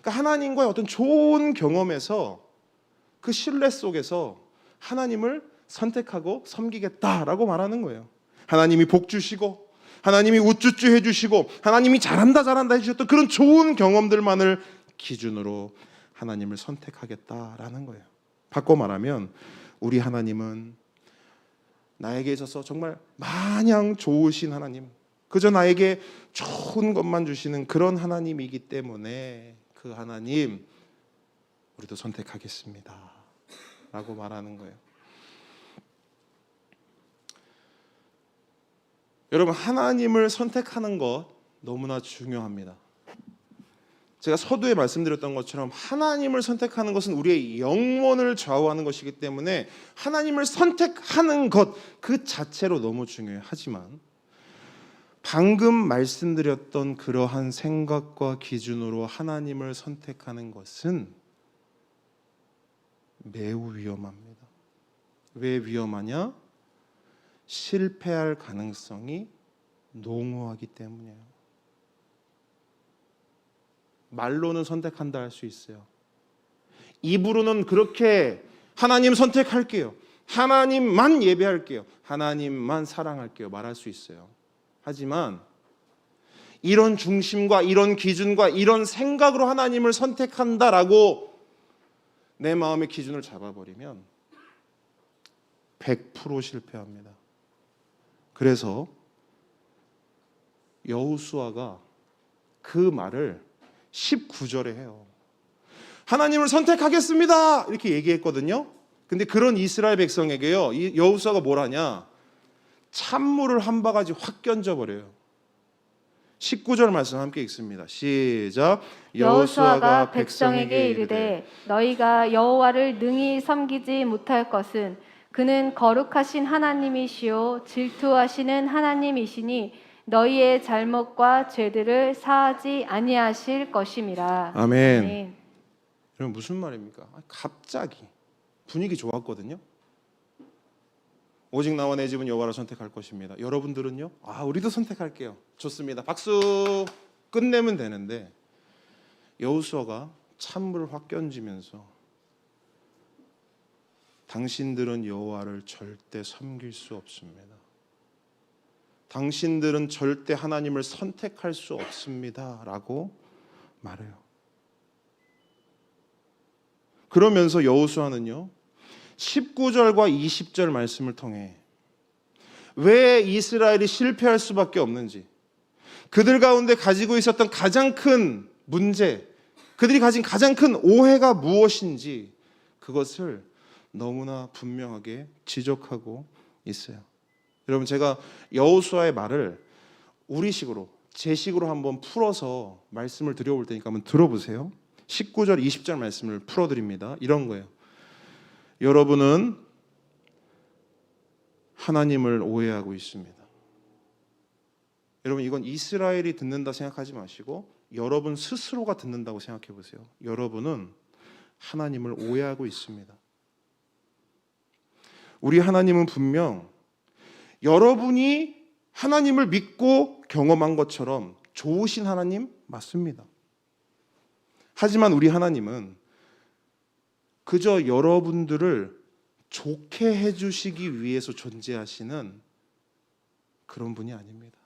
그러니까 하나님과의 어떤 좋은 경험에서 그 신뢰 속에서 하나님을 선택하고 섬기겠다라고 말하는 거예요. 하나님이 복 주시고 하나님이 우쭈쭈 해주시고 하나님이 잘한다 해주셨던 그런 좋은 경험들만을 기준으로 하나님을 선택하겠다라는 거예요. 바꿔 말하면 우리 하나님은 나에게 있어서 정말 마냥 좋으신 하나님, 그저 나에게 좋은 것만 주시는 그런 하나님이기 때문에 그 하나님 우리도 선택하겠습니다 라고 말하는 거예요. 여러분, 하나님을 선택하는 것 너무나 중요합니다. 제가 서두에 말씀드렸던 것처럼 하나님을 선택하는 것은 우리의 영혼을 좌우하는 것이기 때문에 하나님을 선택하는 것 그 자체로 너무 중요해요. 하지만 방금 말씀드렸던 그러한 생각과 기준으로 하나님을 선택하는 것은 매우 위험합니다. 왜 위험하냐? 실패할 가능성이 농후하기 때문이에요. 말로는 선택한다 할 수 있어요. 입으로는 그렇게 하나님 선택할게요, 하나님만 예배할게요, 하나님만 사랑할게요 말할 수 있어요. 하지만 이런 중심과 이런 기준과 이런 생각으로 하나님을 선택한다라고 내 마음의 기준을 잡아버리면 100% 실패합니다. 그래서 여호수아가 그 말을 19절에 해요. 하나님을 선택하겠습니다 이렇게 얘기했거든요. 근데 그런 이스라엘 백성에게요, 이 여호수아가 뭘 하냐? 찬물을 한 바가지 확 던져버려요. 19절 말씀 함께 읽습니다. 시작. 여호수아가 백성에게 이르되 너희가 여호와를 능히 섬기지 못할 것은 그는 거룩하신 하나님이시요 질투하시는 하나님이시니 너희의 잘못과 죄들을 사하지 아니하실 것임이라. 아멘. 아멘. 여러분, 무슨 말입니까? 갑자기 분위기 좋았거든요. 오직 나와 내 집은 여호와를 선택할 것입니다. 여러분들은요? 우리도 선택할게요. 좋습니다. 박수 끝내면 되는데 여호수아가 찬물을 확 던지면서 당신들은 여호와를 절대 섬길 수 없습니다. 당신들은 절대 하나님을 선택할 수 없습니다 라고 말해요. 그러면서 여호수아는요 19절과 20절 말씀을 통해 왜 이스라엘이 실패할 수밖에 없는지, 그들 가운데 가지고 있었던 가장 큰 문제, 그들이 가진 가장 큰 오해가 무엇인지 그것을 너무나 분명하게 지적하고 있어요. 여러분, 제가 여호수아의 말을 우리식으로 제 식으로 한번 풀어서 말씀을 드려볼 테니까 한번 들어보세요. 19절 20절 말씀을 풀어드립니다. 이런 거예요. 여러분은 하나님을 오해하고 있습니다. 여러분, 이건 이스라엘이 듣는다 생각하지 마시고 여러분 스스로가 듣는다고 생각해 보세요. 여러분은 하나님을 오해하고 있습니다. 우리 하나님은 분명 여러분이 하나님을 믿고 경험한 것처럼 좋으신 하나님 맞습니다. 하지만 우리 하나님은 그저 여러분들을 좋게 해주시기 위해서 존재하시는 그런 분이 아닙니다.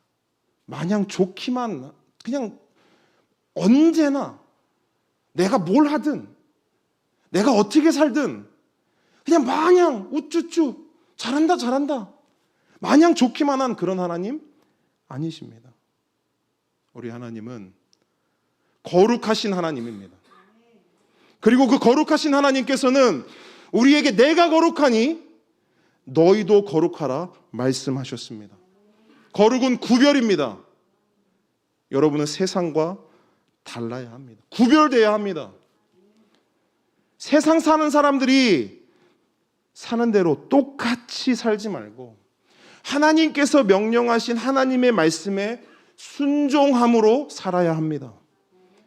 마냥 좋기만, 그냥 언제나 내가 뭘 하든 내가 어떻게 살든 그냥 마냥 우쭈쭈 잘한다 마냥 좋기만 한 그런 하나님 아니십니다. 우리 하나님은 거룩하신 하나님입니다. 그리고 그 거룩하신 하나님께서는 우리에게 내가 거룩하니 너희도 거룩하라 말씀하셨습니다. 거룩은 구별입니다. 여러분은 세상과 달라야 합니다. 구별돼야 합니다. 세상 사는 사람들이 사는 대로 똑같이 살지 말고 하나님께서 명령하신 하나님의 말씀에 순종함으로 살아야 합니다.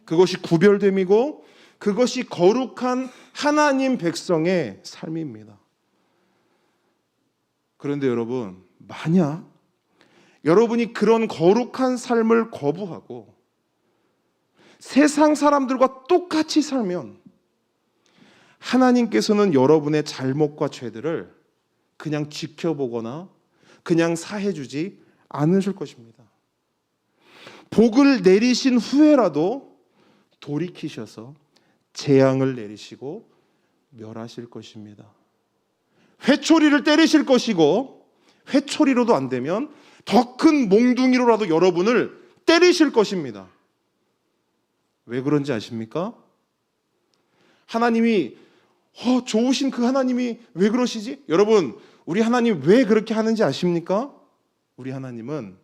그것이 구별됨이고 그것이 거룩한 하나님 백성의 삶입니다. 그런데 여러분, 만약 여러분이 그런 거룩한 삶을 거부하고 세상 사람들과 똑같이 살면 하나님께서는 여러분의 잘못과 죄들을 그냥 지켜보거나 그냥 사해주지 않으실 것입니다. 복을 내리신 후에라도 돌이키셔서 재앙을 내리시고 멸하실 것입니다. 회초리를 때리실 것이고 회초리로도 안 되면 더 큰 몽둥이로라도 여러분을 때리실 것입니다. 왜 그런지 아십니까? 하나님이 좋으신 그 하나님이 왜 그러시지? 여러분, 우리 하나님 왜 그렇게 하는지 아십니까? 우리 하나님은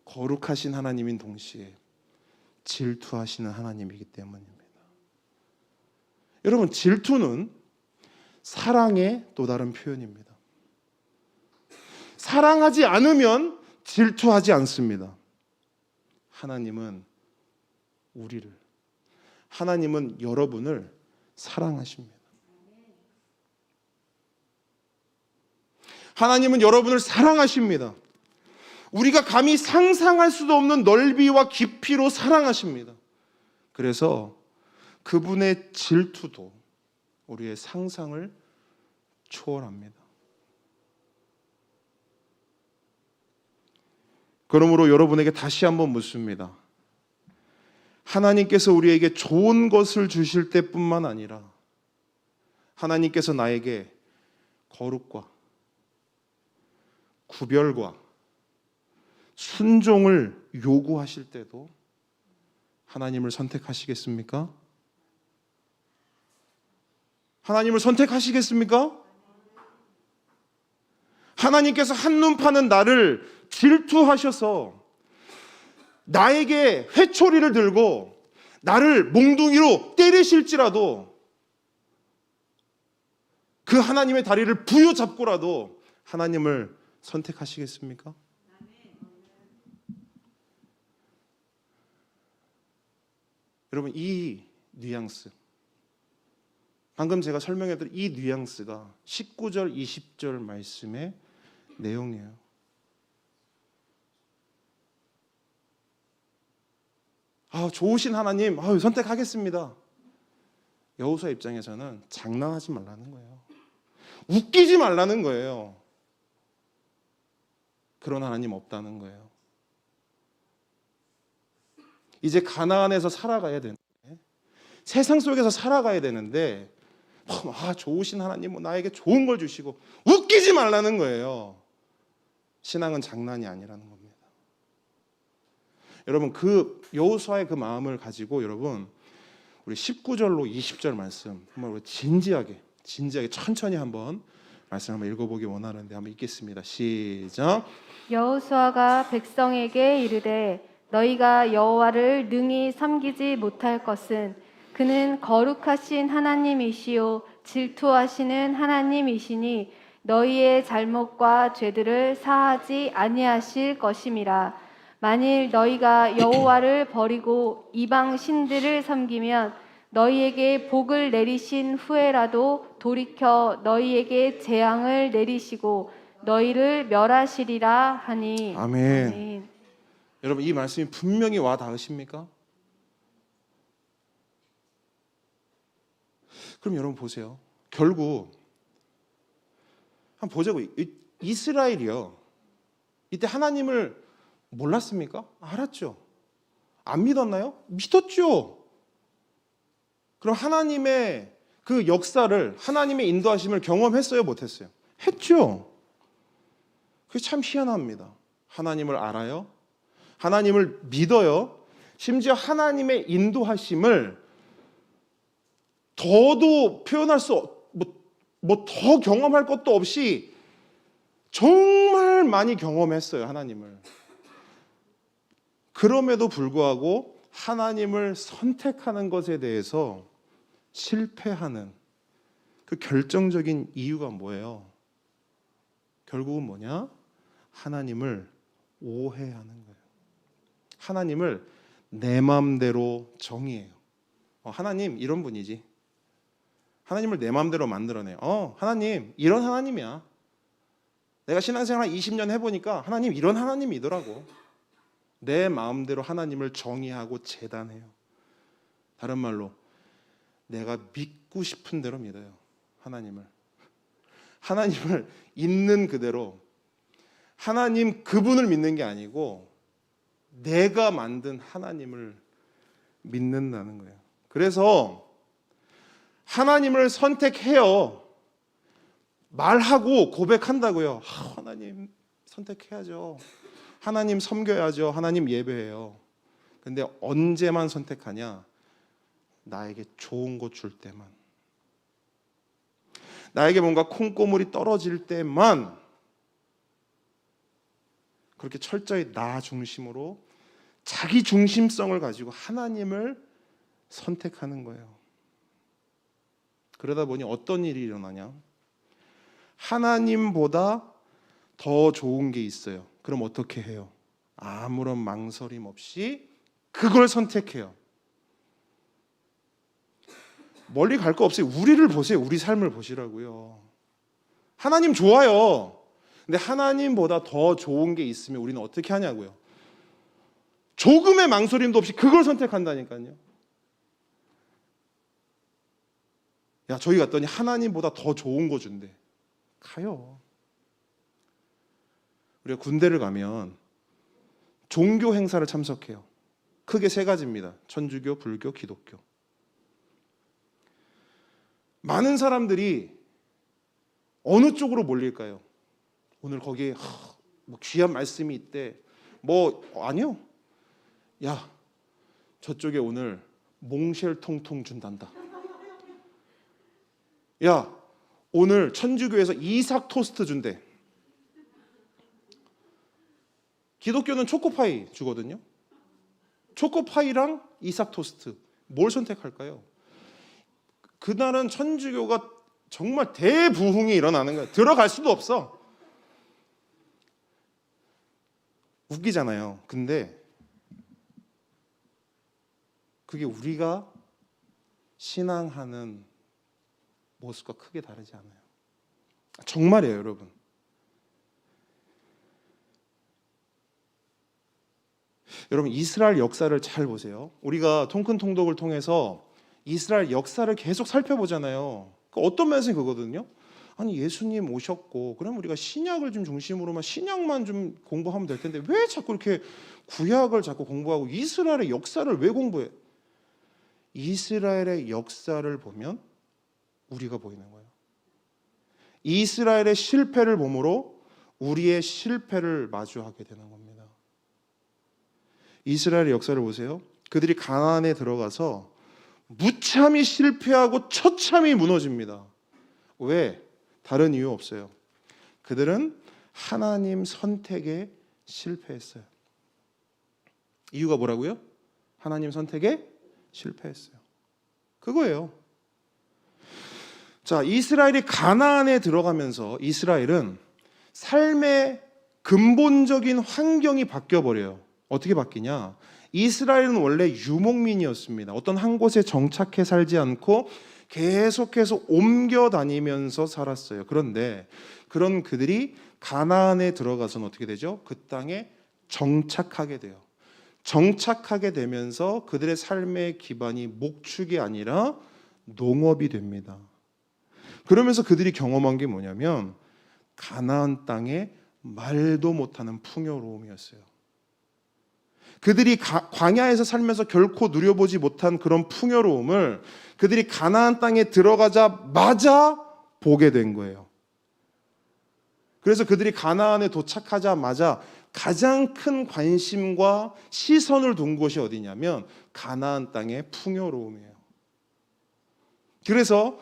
거룩하신 하나님인 동시에 질투하시는 하나님이기 때문입니다. 여러분, 질투는 사랑의 또 다른 표현입니다. 사랑하지 않으면 질투하지 않습니다. 하나님은 우리를, 하나님은 여러분을 사랑하십니다. 하나님은 여러분을 사랑하십니다. 우리가 감히 상상할 수도 없는 넓이와 깊이로 사랑하십니다. 그래서 그분의 질투도 우리의 상상을 초월합니다. 그러므로 여러분에게 다시 한번 묻습니다. 하나님께서 우리에게 좋은 것을 주실 때뿐만 아니라 하나님께서 나에게 거룩과 구별과 순종을 요구하실 때도 하나님을 선택하시겠습니까? 하나님을 선택하시겠습니까? 하나님께서 한눈 파는 나를 질투하셔서 나에게 회초리를 들고 나를 몽둥이로 때리실지라도 그 하나님의 다리를 부여잡고라도 하나님을 선택하시겠습니까? 여러분, 이 뉘앙스, 방금 제가 설명해드린 이 뉘앙스가 19절, 20절 말씀의 내용이에요. 좋으신 하나님, 선택하겠습니다. 여호수아 입장에서는 장난하지 말라는 거예요. 웃기지 말라는 거예요. 그런 하나님 없다는 거예요. 이제 가나안에서 살아가야 되는데, 세상 속에서 살아가야 되는데, 좋으신 하나님, 나에게 좋은 걸 주시고 웃기지 말라는 거예요. 신앙은 장난이 아니라는 겁니다. 여러분, 그 여호수아의 그 마음을 가지고 여러분, 우리 19절로 20절 말씀 한번 우리 진지하게 천천히 한번 말씀 한번 읽어보기 원하는데 한번 읽겠습니다. 시작. 여호수아가 백성에게 이르되 너희가 여호와를 능히 섬기지 못할 것은 그는 거룩하신 하나님이시요 질투하시는 하나님이시니 너희의 잘못과 죄들을 사하지 아니하실 것임이라. 만일 너희가 여호와를 버리고 이방 신들을 섬기면 너희에게 복을 내리신 후에라도 돌이켜 너희에게 재앙을 내리시고 너희를 멸하시리라 하니. 아멘. 아멘. 여러분, 이 말씀이 분명히 와 닿으십니까? 그럼 여러분 보세요. 결국 한번 보자고. 이스라엘이요, 이때 하나님을 몰랐습니까? 알았죠. 안 믿었나요? 믿었죠. 그럼 하나님의 그 역사를, 하나님의 인도하심을 경험했어요? 못했어요? 했죠. 그게 참 희한합니다. 하나님을 알아요, 하나님을 믿어요, 심지어 하나님의 인도하심을 더도 표현할 수, 더 경험할 것도 없이 정말 많이 경험했어요, 하나님을. 그럼에도 불구하고 하나님을 선택하는 것에 대해서 실패하는 그 결정적인 이유가 뭐예요? 결국은 뭐냐? 하나님을 오해하는 거예요. 하나님을 내 마음대로 정의해요. 하나님 이런 분이지. 하나님을 내 마음대로 만들어내요. 하나님 이런 하나님이야. 내가 신앙생활 20년 해보니까 하나님 이런 하나님이더라고. 내 마음대로 하나님을 정의하고 재단해요. 다른 말로 내가 믿고 싶은 대로 믿어요, 하나님을. 하나님을 있는 그대로 하나님 그분을 믿는 게 아니고 내가 만든 하나님을 믿는다는 거예요. 그래서 하나님을 선택해요. 말하고 고백한다고요. 하나님 선택해야죠. 하나님 섬겨야죠. 하나님 예배해요. 근데 언제만 선택하냐? 나에게 좋은 거 줄 때만. 나에게 뭔가 콩고물이 떨어질 때만 그렇게 철저히 나 중심으로 자기 중심성을 가지고 하나님을 선택하는 거예요. 그러다 보니 어떤 일이 일어나냐? 하나님보다 더 좋은 게 있어요. 그럼 어떻게 해요? 아무런 망설임 없이 그걸 선택해요. 멀리 갈 거 없어요. 우리를 보세요. 우리 삶을 보시라고요. 하나님 좋아요. 근데 하나님보다 더 좋은 게 있으면 우리는 어떻게 하냐고요. 조금의 망설임도 없이 그걸 선택한다니까요. 야, 저기 갔더니 하나님보다 더 좋은 거 준대. 가요. 우리가 군대를 가면 종교 행사를 참석해요. 크게 세 가지입니다. 천주교, 불교, 기독교. 많은 사람들이 어느 쪽으로 몰릴까요? 오늘 거기에 뭐 귀한 말씀이 있대. 뭐 아니요. 야, 저쪽에 오늘 몽쉘 통통 준단다. 야, 오늘 천주교에서 이삭 토스트 준대. 기독교는 초코파이 주거든요. 초코파이랑 이삭 토스트. 뭘 선택할까요? 그날은 천주교가 정말 대부흥이 일어나는 거예요. 들어갈 수도 없어. 웃기잖아요. 근데 그게 우리가 신앙하는 모습과 크게 다르지 않아요. 정말이에요, 여러분. 여러분, 이스라엘 역사를 잘 보세요. 우리가 통큰 통독을 통해서 이스라엘 역사를 계속 살펴보잖아요. 어떤 면에서 그거거든요. 아니, 예수님 오셨고 그럼 우리가 신약을 좀 중심으로만 신약만 좀 공부하면 될 텐데 왜 자꾸 이렇게 구약을 자꾸 공부하고 이스라엘의 역사를 왜 공부해? 이스라엘의 역사를 보면 우리가 보이는 거예요. 이스라엘의 실패를 보므로 우리의 실패를 마주하게 되는 겁니다. 이스라엘의 역사를 보세요. 그들이 가나안에 들어가서 무참히 실패하고 처참히 무너집니다. 왜? 다른 이유 없어요. 그들은 하나님 선택에 실패했어요. 이유가 뭐라고요? 하나님 선택에 실패했어요. 그거예요. 자, 이스라엘이 가나안에 들어가면서 이스라엘은 삶의 근본적인 환경이 바뀌어 버려요. 어떻게 바뀌냐? 이스라엘은 원래 유목민이었습니다. 어떤 한 곳에 정착해 살지 않고 계속해서 옮겨 다니면서 살았어요. 그런데 그런 그들이 가나안에 들어가서는 어떻게 되죠? 그 땅에 정착하게 돼요. 정착하게 되면서 그들의 삶의 기반이 목축이 아니라 농업이 됩니다. 그러면서 그들이 경험한 게 뭐냐면 가나안 땅에 말도 못하는 풍요로움이었어요. 그들이 광야에서 살면서 결코 누려보지 못한 그런 풍요로움을 그들이 가나안 땅에 들어가자마자 보게 된 거예요. 그래서 그들이 가나안에 도착하자마자 가장 큰 관심과 시선을 둔 곳이 어디냐면 가나안 땅의 풍요로움이에요. 그래서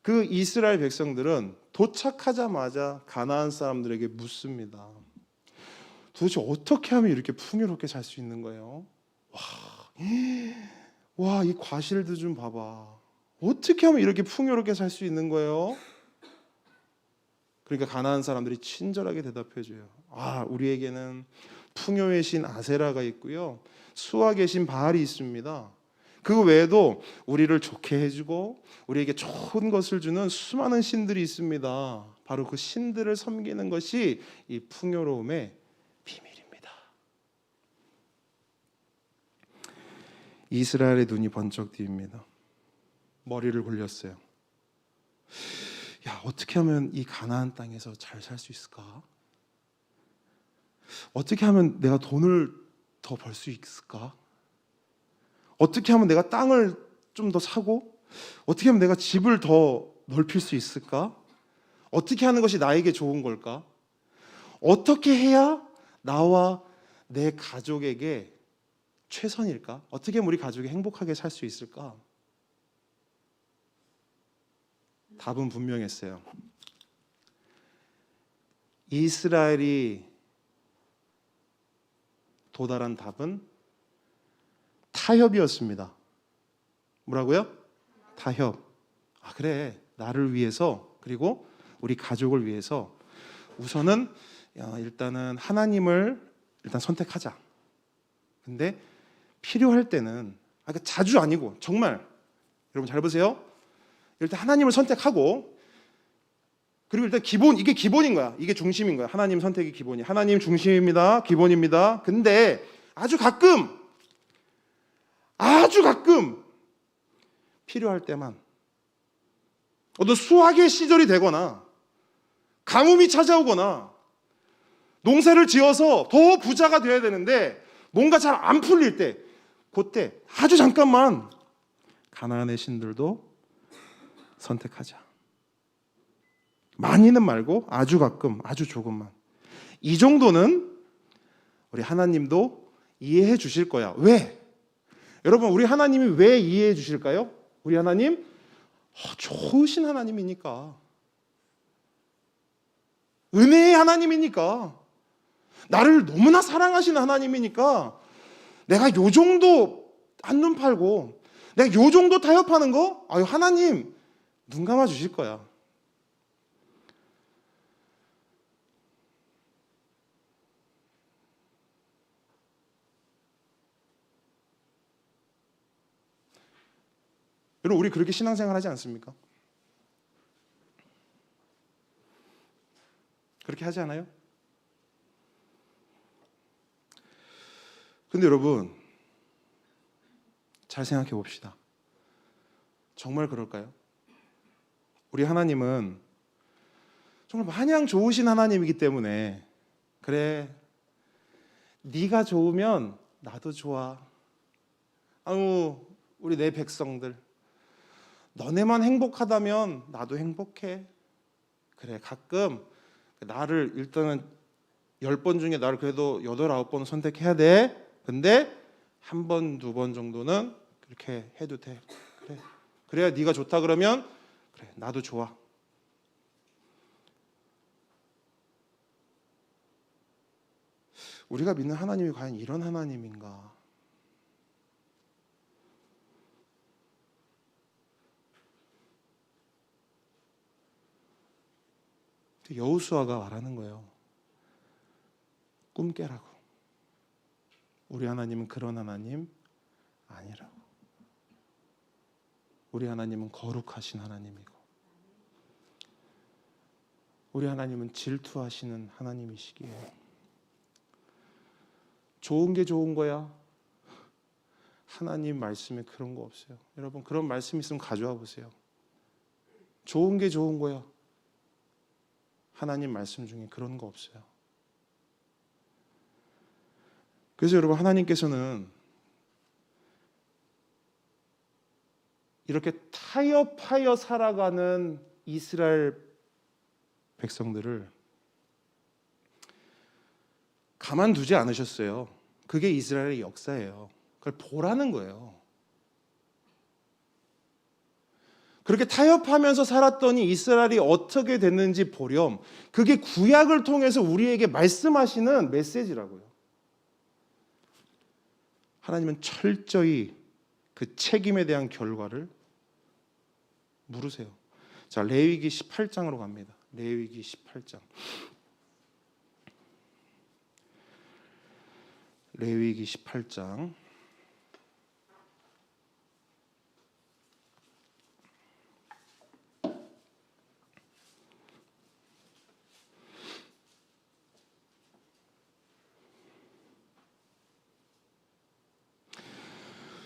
그 이스라엘 백성들은 도착하자마자 가나안 사람들에게 묻습니다. 도대체 어떻게 하면 이렇게 풍요롭게 살 수 있는 거예요? 와, 이 과실도 좀 봐봐. 어떻게 하면 이렇게 풍요롭게 살 수 있는 거예요? 그러니까 가나안 사람들이 친절하게 대답해 줘요. 우리에게는 풍요의 신 아세라가 있고요. 수학의 신 바알이 있습니다. 그 외에도 우리를 좋게 해주고 우리에게 좋은 것을 주는 수많은 신들이 있습니다. 바로 그 신들을 섬기는 것이 이 풍요로움의 비밀입니다. 이스라엘의 눈이 번쩍 띄입니다. 머리를 굴렸어요. 야, 어떻게 하면 이 가나안 땅에서 잘 살 수 있을까? 어떻게 하면 내가 돈을 더 벌 수 있을까? 어떻게 하면 내가 땅을 좀 더 사고, 어떻게 하면 내가 집을 더 넓힐 수 있을까? 어떻게 하는 것이 나에게 좋은 걸까? 어떻게 해야 나와 내 가족에게 최선일까? 어떻게 하면 우리 가족이 행복하게 살 수 있을까? 답은 분명했어요. 이스라엘이 도달한 답은 타협이었습니다. 뭐라고요? 타협. 아, 그래. 나를 위해서, 그리고 우리 가족을 위해서 우선은 일단은 하나님을 일단 선택하자. 근데 필요할 때는, 자주 아니고 정말, 여러분 잘 보세요. 일단 하나님을 선택하고, 그리고 일단 이게 기본인 거야. 이게 중심인 거야. 하나님 선택이 기본이. 하나님 중심입니다. 기본입니다. 근데 아주 가끔 필요할 때만, 어떤 수학의 시절이 되거나 가뭄이 찾아오거나 농사를 지어서 더 부자가 되어야 되는데 뭔가 잘 안 풀릴 때, 그때 아주 잠깐만 가나안의 신들도 선택하자. 많이는 말고 아주 가끔, 아주 조금만. 이 정도는 우리 하나님도 이해해 주실 거야. 왜? 여러분, 우리 하나님이 왜 이해해 주실까요? 우리 하나님 좋으신 하나님이니까. 은혜의 하나님이니까. 나를 너무나 사랑하시는 하나님이니까. 내가 요 정도 한눈 팔고, 내가 요 정도 타협하는 거, 하나님 눈 감아 주실 거야. 여러분, 우리 그렇게 신앙생활 하지 않습니까? 그렇게 하지 않아요? 근데 여러분, 잘 생각해 봅시다. 정말 그럴까요? 우리 하나님은 정말 마냥 좋으신 하나님이기 때문에, 그래, 네가 좋으면 나도 좋아. 우리 내 백성들, 너네만 행복하다면 나도 행복해. 그래, 가끔 나를 일단은 10번 중에 나를 그래도 8, 9번 선택해야 돼. 근데 1번, 2번 정도는 그렇게 해도 돼. 그래, 그래야 네가 좋다 그러면 그래, 나도 좋아. 우리가 믿는 하나님이 과연 이런 하나님인가? 여호수아가 말하는 거예요. 꿈 깨라고. 우리 하나님은 그런 하나님 아니라고. 우리 하나님은 거룩하신 하나님이고, 우리 하나님은 질투하시는 하나님이시기에 좋은 게 좋은 거야. 하나님 말씀에 그런 거 없어요. 여러분, 그런 말씀 있으면 가져와 보세요. 좋은 게 좋은 거야. 하나님 말씀 중에 그런 거 없어요. 그래서 여러분, 하나님께서는 이렇게 타협하여 살아가는 이스라엘 백성들을 가만두지 않으셨어요. 그게 이스라엘의 역사예요. 그걸 보라는 거예요. 그렇게 타협하면서 살았더니 이스라엘이 어떻게 됐는지 보렴. 그게 구약을 통해서 우리에게 말씀하시는 메시지라고요. 하나님은 철저히 그 책임에 대한 결과를 물으세요. 자, 레위기 18장으로 갑니다. 레위기 18장. 레위기 18장.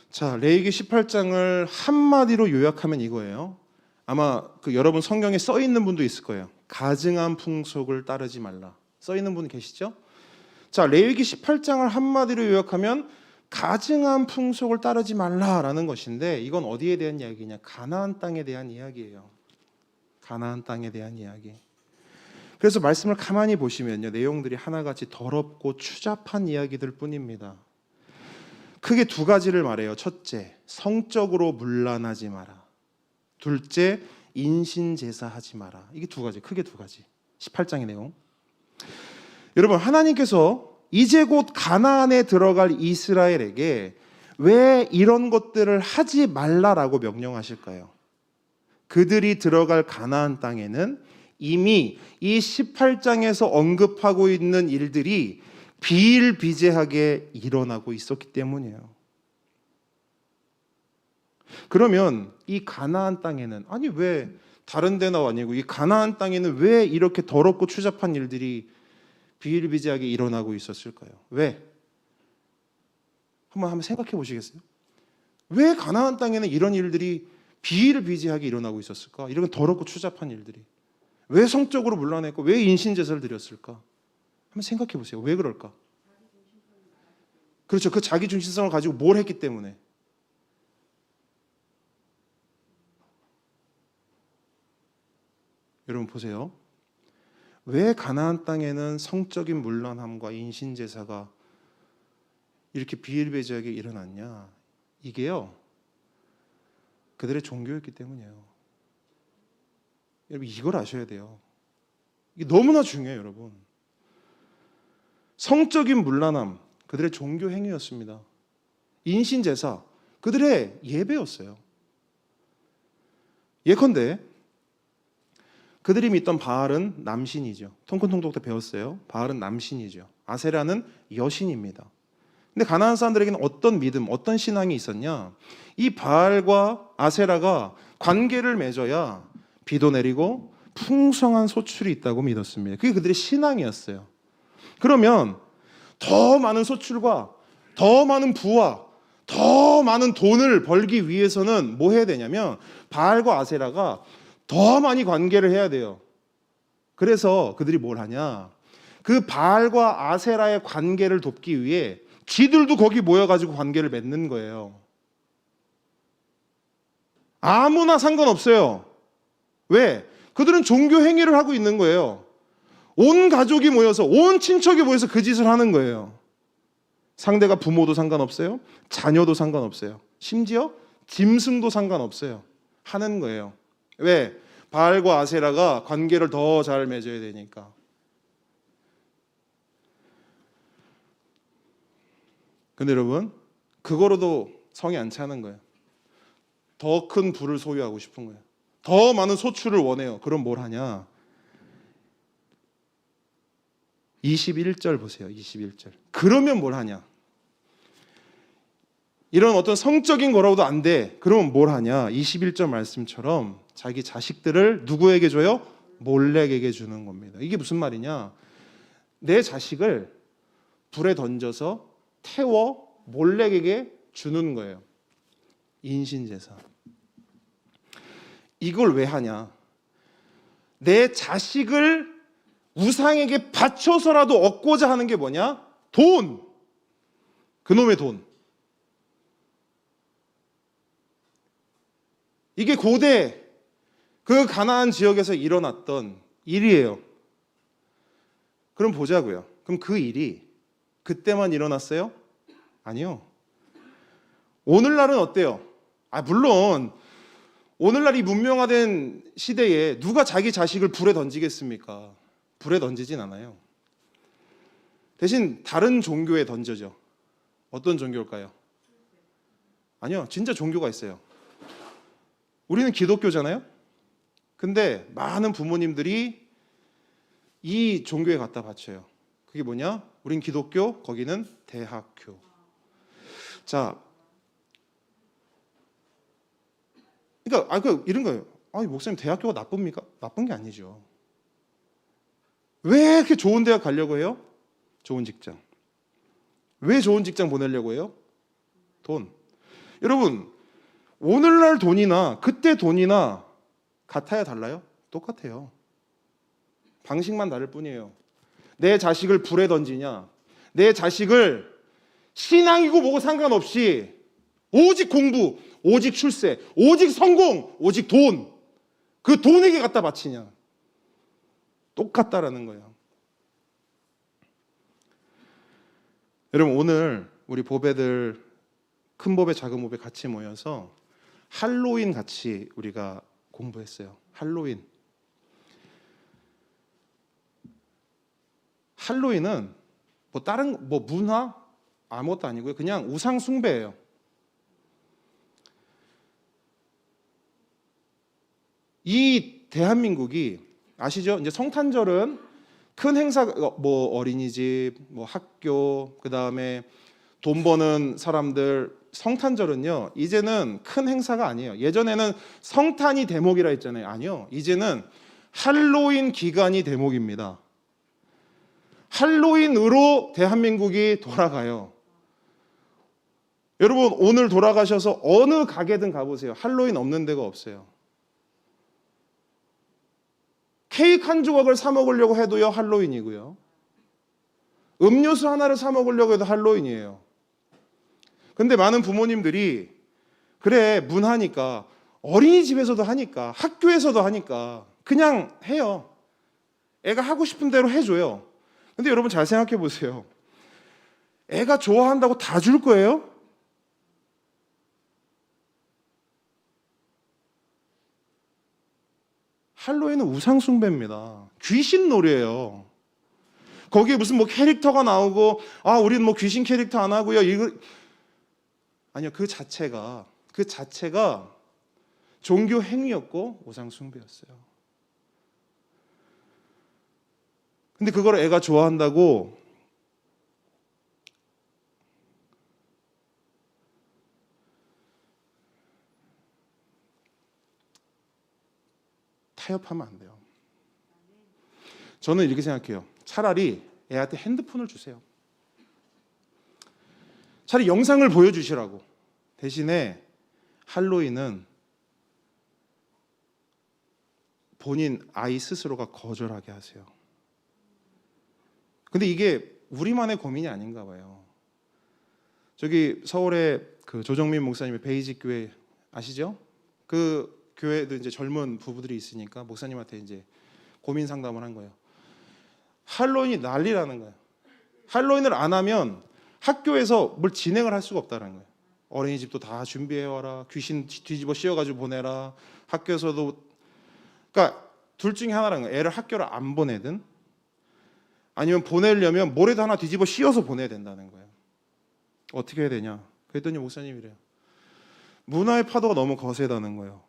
자, 레위기 18장을 한마디로 요약하면 이거예요. 아마 그 여러분 성경에 써 있는 분도 있을 거예요. 가증한 풍속을 따르지 말라. 써 있는 분 계시죠? 자, 레위기 18장을 한마디로 요약하면 가증한 풍속을 따르지 말라라는 것인데, 이건 어디에 대한 이야기냐? 가나안 땅에 대한 이야기예요. 가나안 땅에 대한 이야기. 그래서 말씀을 가만히 보시면요, 내용들이 하나같이 더럽고 추잡한 이야기들 뿐입니다. 크게 두 가지를 말해요. 첫째, 성적으로 문란하지 마라. 둘째, 인신제사하지 마라. 이게 두 가지, 크게 두 가지. 18장의 내용. 여러분, 하나님께서 이제 곧 가나안에 들어갈 이스라엘에게 왜 이런 것들을 하지 말라라고 명령하실까요? 그들이 들어갈 가나안 땅에는 이미 이 18장에서 언급하고 있는 일들이 비일비재하게 일어나고 있었기 때문이에요. 그러면 이 가나안 땅에는, 아니 왜 다른 데나 아니고 이 가나안 땅에는 왜 이렇게 더럽고 추잡한 일들이 비일비재하게 일어나고 있었을까요? 왜? 한번 생각해 보시겠어요? 왜 가나안 땅에는 이런 일들이 비일비재하게 일어나고 있었을까? 이런 더럽고 추잡한 일들이 왜 성적으로 문란했고 왜 인신제사를 드렸을까? 한번 생각해 보세요. 왜 그럴까? 그렇죠. 그 자기 중심성을 가지고 뭘 했기 때문에. 여러분 보세요. 왜 가나안 땅에는 성적인 문란함과 인신제사가 이렇게 비일비재하게 일어났냐? 이게요, 그들의 종교였기 때문이에요. 여러분 이걸 아셔야 돼요. 이게 너무나 중요해요, 여러분. 성적인 문란함, 그들의 종교 행위였습니다. 인신제사, 그들의 예배였어요. 예컨대 그들이 믿던 바알은 남신이죠. 통큰통독 때 배웠어요. 바알은 남신이죠. 아세라는 여신입니다. 근데 가나안 사람들에게는 어떤 믿음, 어떤 신앙이 있었냐? 이 바알과 아세라가 관계를 맺어야 비도 내리고 풍성한 소출이 있다고 믿었습니다. 그게 그들의 신앙이었어요. 그러면 더 많은 소출과 더 많은 부와 더 많은 돈을 벌기 위해서는 뭐 해야 되냐면 바알과 아세라가 더 많이 관계를 해야 돼요. 그래서 그들이 뭘 하냐? 그 바알과 아세라의 관계를 돕기 위해 지들도 거기 모여가지고 관계를 맺는 거예요. 아무나 상관없어요. 왜? 그들은 종교 행위를 하고 있는 거예요. 온 가족이 모여서, 온 친척이 모여서 그 짓을 하는 거예요. 상대가 부모도 상관없어요. 자녀도 상관없어요. 심지어 짐승도 상관없어요. 하는 거예요. 왜? 바알과 아세라가 관계를 더 잘 맺어야 되니까. 근데 여러분, 그거로도 성이 안 차는 거예요. 더 큰 부를 소유하고 싶은 거예요. 더 많은 소출을 원해요. 그럼 뭘 하냐? 21절 보세요. 21절. 그러면 뭘 하냐? 이런 어떤 성적인 거라고도 안 돼. 그러면 뭘 하냐? 21절 말씀처럼 자기 자식들을 누구에게 줘요? 몰렉에게 주는 겁니다. 이게 무슨 말이냐? 내 자식을 불에 던져서 태워 몰렉에게 주는 거예요. 인신제사. 이걸 왜 하냐? 내 자식을 우상에게 바쳐서라도 얻고자 하는 게 뭐냐? 돈. 그놈의 돈. 이게 고대 그 가나안 지역에서 일어났던 일이에요. 그럼 보자고요. 그럼 그 일이 그때만 일어났어요? 아니요. 오늘날은 어때요? 물론 오늘날 이 문명화된 시대에 누가 자기 자식을 불에 던지겠습니까? 불에 던지진 않아요. 대신 다른 종교에 던져죠. 어떤 종교일까요? 아니요. 진짜 종교가 있어요. 우리는 기독교잖아요. 근데 많은 부모님들이 이 종교에 갖다 바쳐요. 그게 뭐냐? 우린 기독교, 거기는 대학교. 자, 그러니까 이런 거예요. 아니 목사님 대학교가 나쁩니까? 나쁜 게 아니죠. 왜 이렇게 좋은 대학 가려고 해요? 좋은 직장. 왜 좋은 직장 보내려고 해요? 돈. 여러분, 오늘날 돈이나 그때 돈이나 같아요, 달라요? 똑같아요. 방식만 다를 뿐이에요. 내 자식을 불에 던지냐, 내 자식을 신앙이고 뭐고 상관없이 오직 공부, 오직 출세, 오직 성공, 오직 돈, 그 돈에게 갖다 바치냐, 똑같다라는 거예요. 여러분, 오늘 우리 보배들, 큰 보배, 작은 보배 같이 모여서 할로윈 같이 우리가 공부했어요. 할로윈은 뭐 다른 뭐 문화 아무것도 아니고요. 그냥 우상 숭배예요. 이 대한민국이 아시죠? 이제 성탄절은 큰 행사, 뭐 어린이집, 뭐 학교, 그 다음에 돈 버는 사람들, 성탄절은요 이제는 큰 행사가 아니에요. 예전에는 성탄이 대목이라 했잖아요. 아니요, 이제는 할로윈 기간이 대목입니다. 할로윈으로 대한민국이 돌아가요. 여러분, 오늘 돌아가셔서 어느 가게든 가보세요. 할로윈 없는 데가 없어요. 케이크 한 조각을 사 먹으려고 해도요 할로윈이고요. 음료수 하나를 사 먹으려고 해도 할로윈이에요. 근데 많은 부모님들이 그래, 문화니까, 어린이집에서도 하니까, 학교에서도 하니까 그냥 해요. 애가 하고 싶은 대로 해줘요. 근데 여러분 잘 생각해 보세요. 애가 좋아한다고 다 줄 거예요? 할로윈은 우상 숭배입니다. 귀신 놀이에요. 거기에 무슨 뭐 캐릭터가 나오고, 아, 우리는 뭐 귀신 캐릭터 안 하고요. 이거 아니요, 그 자체가 종교 행위였고 우상 숭배였어요. 근데 그걸 애가 좋아한다고 타협하면 안 돼요. 저는 이렇게 생각해요. 차라리 애한테 핸드폰을 주세요. 차라리 영상을 보여주시라고. 대신에 할로윈은 본인 아이 스스로가 거절하게 하세요. 근데 이게 우리만의 고민이 아닌가 봐요. 저기 서울에 그 조정민 목사님의 베이직 교회 아시죠? 그 교회도 이제 젊은 부부들이 있으니까 목사님한테 이제 고민 상담을 한 거예요. 할로윈이 난리라는 거예요. 할로윈을 안 하면 학교에서 뭘 진행을 할 수가 없다는 거예요. 어린이집도 다 준비해 와라, 귀신 뒤집어 씌워가지고 보내라, 학교에서도. 그러니까 둘 중에 하나라는 거예요. 애를 학교를 안 보내든 아니면 보내려면 뭐라도 하나 뒤집어 씌워서 보내야 된다는 거예요. 어떻게 해야 되냐? 그랬더니 목사님이래요. 문화의 파도가 너무 거세다는 거예요.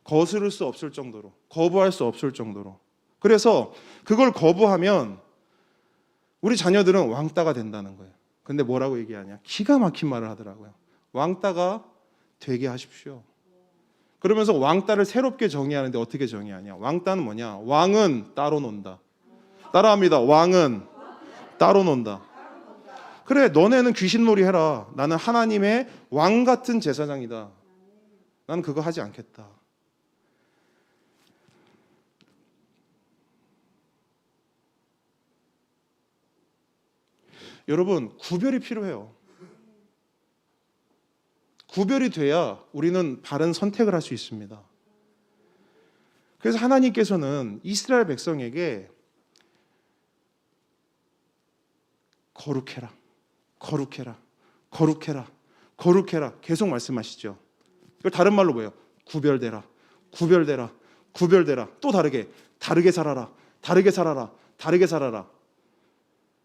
거스를 수 없을 정도로, 거부할 수 없을 정도로. 그래서 그걸 거부하면 우리 자녀들은 왕따가 된다는 거예요. 근데 뭐라고 얘기하냐? 기가 막힌 말을 하더라고요. 왕따가 되게 하십시오. 그러면서 왕따를 새롭게 정의하는데 어떻게 정의하냐? 왕따는 뭐냐? 왕은 따로 논다. 따라합니다. 왕은 따로 논다. 그래, 너네는 귀신놀이 해라. 나는 하나님의 왕 같은 제사장이다. 나는 그거 하지 않겠다. 여러분, 구별이 필요해요. 구별이 돼야 우리는 바른 선택을 할 수 있습니다. 그래서 하나님께서는 이스라엘 백성에게 거룩해라, 거룩해라, 거룩해라, 거룩해라 계속 말씀하시죠. 이걸 다른 말로 뭐예요? 구별되라, 구별되라, 구별되라. 또 다르게 살아라, 다르게 살아라, 다르게 살아라.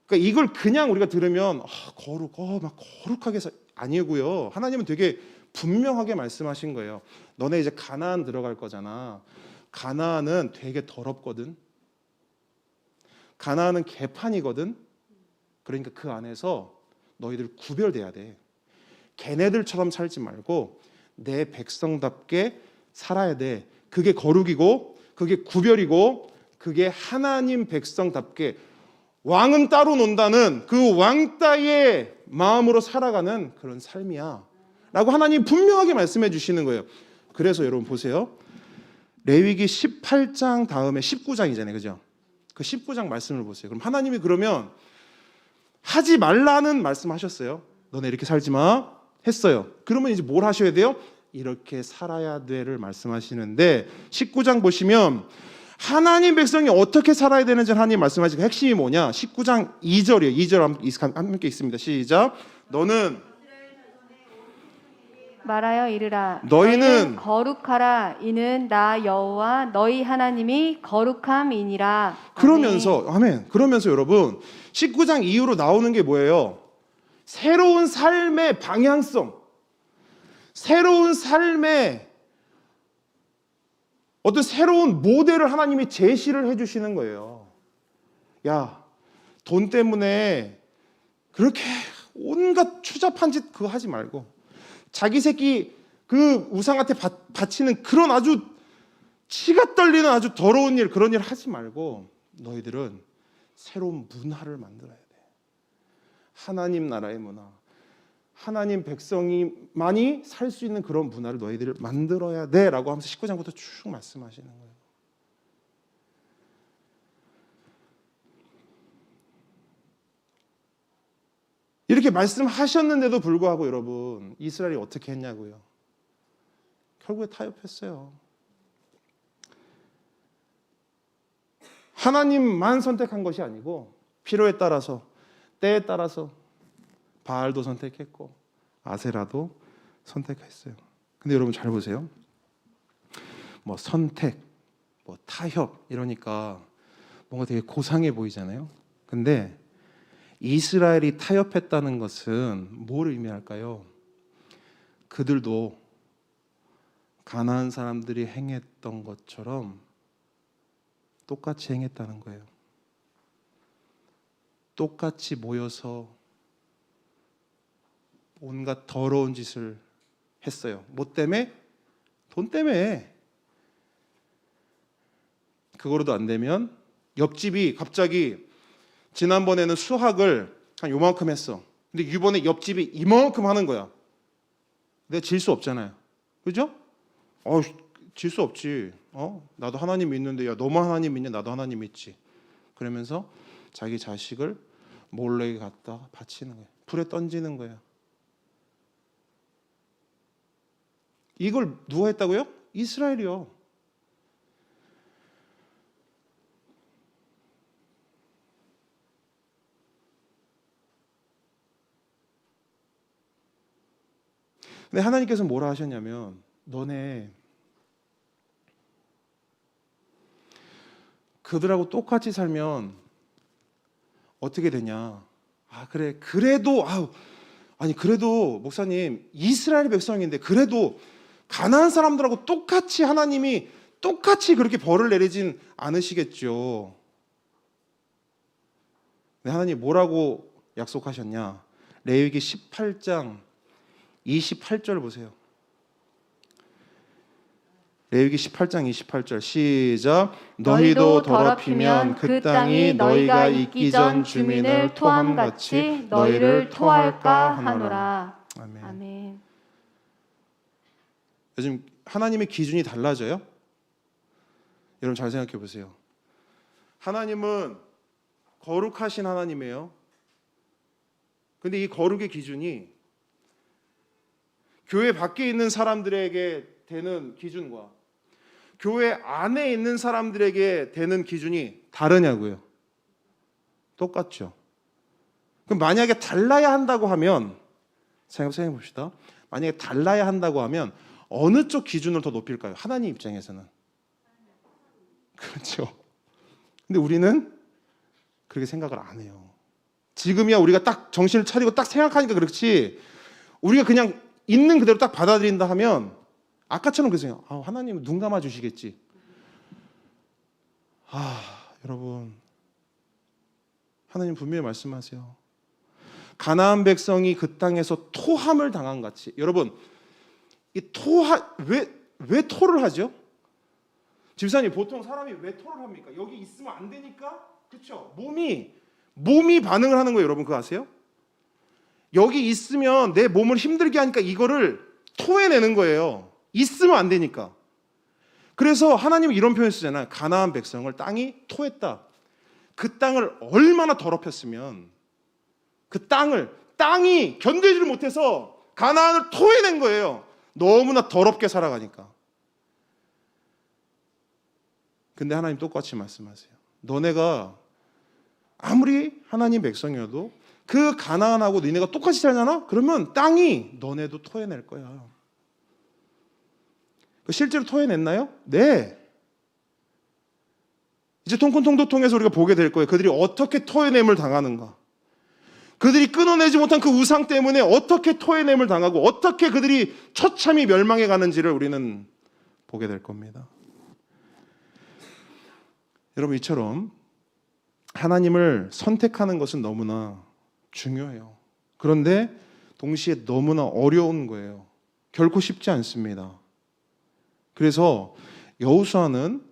그러니까 이걸 그냥 우리가 들으면 막 거룩하게 아니고요. 하나님은 되게 분명하게 말씀하신 거예요. 너네 이제 가나안 들어갈 거잖아. 가나안은 되게 더럽거든. 가나안은 개판이거든. 그러니까 그 안에서 너희들 구별돼야 돼. 걔네들처럼 살지 말고 내 백성답게 살아야 돼. 그게 거룩이고 그게 구별이고 그게 하나님 백성답게 왕은 따로 논다는 그 왕따의 마음으로 살아가는 그런 삶이야 라고 하나님 분명하게 말씀해 주시는 거예요. 그래서 여러분 보세요. 레위기 18장 다음에 19장이잖아요. 그죠? 그 19장 말씀을 보세요. 그럼 하나님이 그러면 하지 말라는 말씀하셨어요. 너네 이렇게 살지 마 했어요. 그러면 이제 뭘 하셔야 돼요? 이렇게 살아야 돼를 말씀하시는데 19장 보시면 하나님 백성이 어떻게 살아야 되는지 하나님 말씀하시고 핵심이 뭐냐? 19장 2절이에요. 2절 함께 있습니다. 시작. 너는 말하여 이르라. 너희는 거룩하라. 이는 나 여호와 너희 하나님이 거룩함이니라. 그러면서 아멘. 그러면서 여러분 19장 이후로 나오는 게 뭐예요? 새로운 삶의 방향성, 새로운 삶의 어떤 새로운 모델을 하나님이 제시를 해주시는 거예요. 야, 돈 때문에 그렇게 온갖 추잡한 짓 그거 하지 말고 자기 새끼 그 우상한테 바치는 그런 아주 치가 떨리는 아주 더러운 일, 그런 일 하지 말고 너희들은 새로운 문화를 만들어야 돼. 하나님 나라의 문화, 하나님 백성이만이 살 수 있는 그런 문화를 너희들을 만들어야 돼라고 하면서 19장부터 쭉 말씀하시는 거예요. 이렇게 말씀하셨는데도 불구하고 여러분 이스라엘이 어떻게 했냐고요? 결국에 타협했어요. 하나님만 선택한 것이 아니고 필요에 따라서 때에 따라서 바알도 선택했고 아세라도 선택했어요. 근데 여러분 잘 보세요. 뭐 선택, 뭐 타협 이러니까 뭔가 되게 고상해 보이잖아요. 근데 이스라엘이 타협했다는 것은 뭘 의미할까요? 그들도 가나안 사람들이 행했던 것처럼 똑같이 행했다는 거예요. 똑같이 모여서 온갖 더러운 짓을 했어요. 뭐 때문에? 돈 때문에. 그거로도 안 되면 옆집이 갑자기 지난번에는 수학을 한 요만큼 했어. 근데 이번에 옆집이 이만큼 하는 거야. 내가 질 수 없잖아요. 그죠? 질 수 없지. 나도 하나님 믿는데 야 너만 하나님 믿냐? 나도 하나님 믿지. 그러면서 자기 자식을 몰래 갖다 바치는 거야. 불에 던지는 거야. 이걸 누가 했다고요? 이스라엘이요. 근데 하나님께서 뭐라 하셨냐면 너네 그들하고 똑같이 살면 어떻게 되냐? 그래. 그래도 그래도 목사님 이스라엘 백성인데 그래도 가나안 사람들하고 똑같이 하나님이 똑같이 그렇게 벌을 내리진 않으시겠죠. 근데 하나님 뭐라고 약속하셨냐? 레위기 18장 28절 보세요. 레위기 18장 28절 시작. 너희도 더럽히면 그 땅이 너희가 있기 전 주민을 토함같이 너희를 토할까 하노라. 아멘. 아멘. 요즘 하나님의 기준이 달라져요? 여러분 잘 생각해 보세요. 하나님은 거룩하신 하나님이에요. 근데 이 거룩의 기준이 교회 밖에 있는 사람들에게 되는 기준과 교회 안에 있는 사람들에게 되는 기준이 다르냐고요? 똑같죠. 그럼 만약에 달라야 한다고 하면 생각해 봅시다. 만약에 달라야 한다고 하면 어느 쪽 기준을 더 높일까요? 하나님 입장에서는. 그렇죠. 근데 우리는 그렇게 생각을 안 해요. 지금이야 우리가 딱 정신을 차리고 딱 생각하니까 그렇지 우리가 그냥 있는 그대로 딱 받아들인다 하면 아까처럼 그러세요. 하나님은 눈 감아 주시겠지. 여러분 하나님 분명히 말씀하세요. 가나안 백성이 그 땅에서 토함을 당한 같이. 여러분 이 왜 토를 하죠? 집사님 보통 사람이 왜 토를 합니까? 여기 있으면 안 되니까. 그렇죠? 몸이 반응을 하는 거예요. 여러분 그거 아세요? 여기 있으면 내 몸을 힘들게 하니까 이거를 토해내는 거예요. 있으면 안 되니까. 그래서 하나님은 이런 표현을 쓰잖아요. 가나안 백성을 땅이 토했다. 그 땅을 얼마나 더럽혔으면 그 땅이 견디지를 못해서 가나안을 토해낸 거예요. 너무나 더럽게 살아가니까. 근데 하나님 똑같이 말씀하세요. 너네가 아무리 하나님 백성이어도 그 가나안하고 너네가 똑같이 살잖아? 그러면 땅이 너네도 토해낼 거야. 실제로 토해냈나요? 네. 이제 통큰통도 통해서 우리가 보게 될 거예요. 그들이 어떻게 토해냄을 당하는가. 그들이 끊어내지 못한 그 우상 때문에 어떻게 토해냄을 당하고 어떻게 그들이 처참히 멸망해 가는지를 우리는 보게 될 겁니다. 여러분, 이처럼 하나님을 선택하는 것은 너무나 중요해요. 그런데 동시에 너무나 어려운 거예요. 결코 쉽지 않습니다. 그래서 여호수아는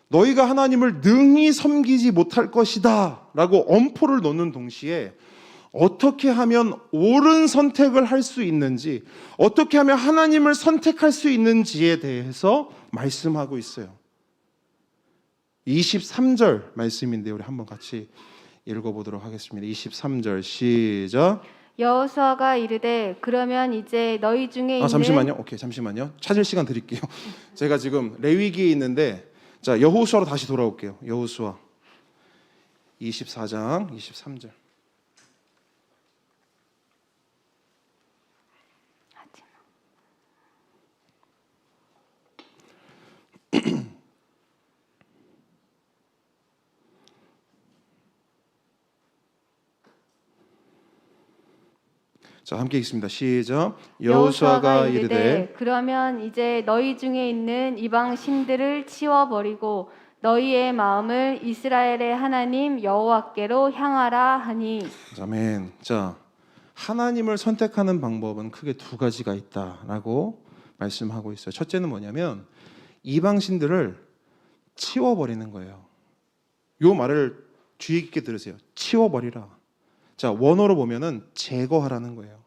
너희가 하나님을 능히 섬기지 못할 것이다 라고 엄포를 놓는 동시에 어떻게 하면 옳은 선택을 할 수 있는지, 어떻게 하면 하나님을 선택할 수 있는지에 대해서 말씀하고 있어요. 23절 말씀인데 우리 한번 같이 읽어보도록 하겠습니다. 23절 시작. 여호수아가 이르되 그러면 이제 너희 중에 있는 잠시만요. 오케이, 잠시만요. 찾을 시간 드릴게요. 제가 지금 레위기에 있는데, 자, 여호수아로 다시 돌아올게요. 여호수아 24장 23절. 자, 함께 읽습니다. 시작. 여호수아가 이르되 그러면 이제 너희 중에 있는 이방 신들을 치워버리고 너희의 마음을 이스라엘의 하나님 여호와께로 향하라 하니. 아멘. 자, 하나님을 선택하는 방법은 크게 두 가지가 있다라고 말씀하고 있어요. 첫째는 뭐냐면 이방 신들을 치워버리는 거예요. 요 말을 주의 깊게 들으세요. 치워버리라. 자, 원어로 보면은 제거하라는 거예요.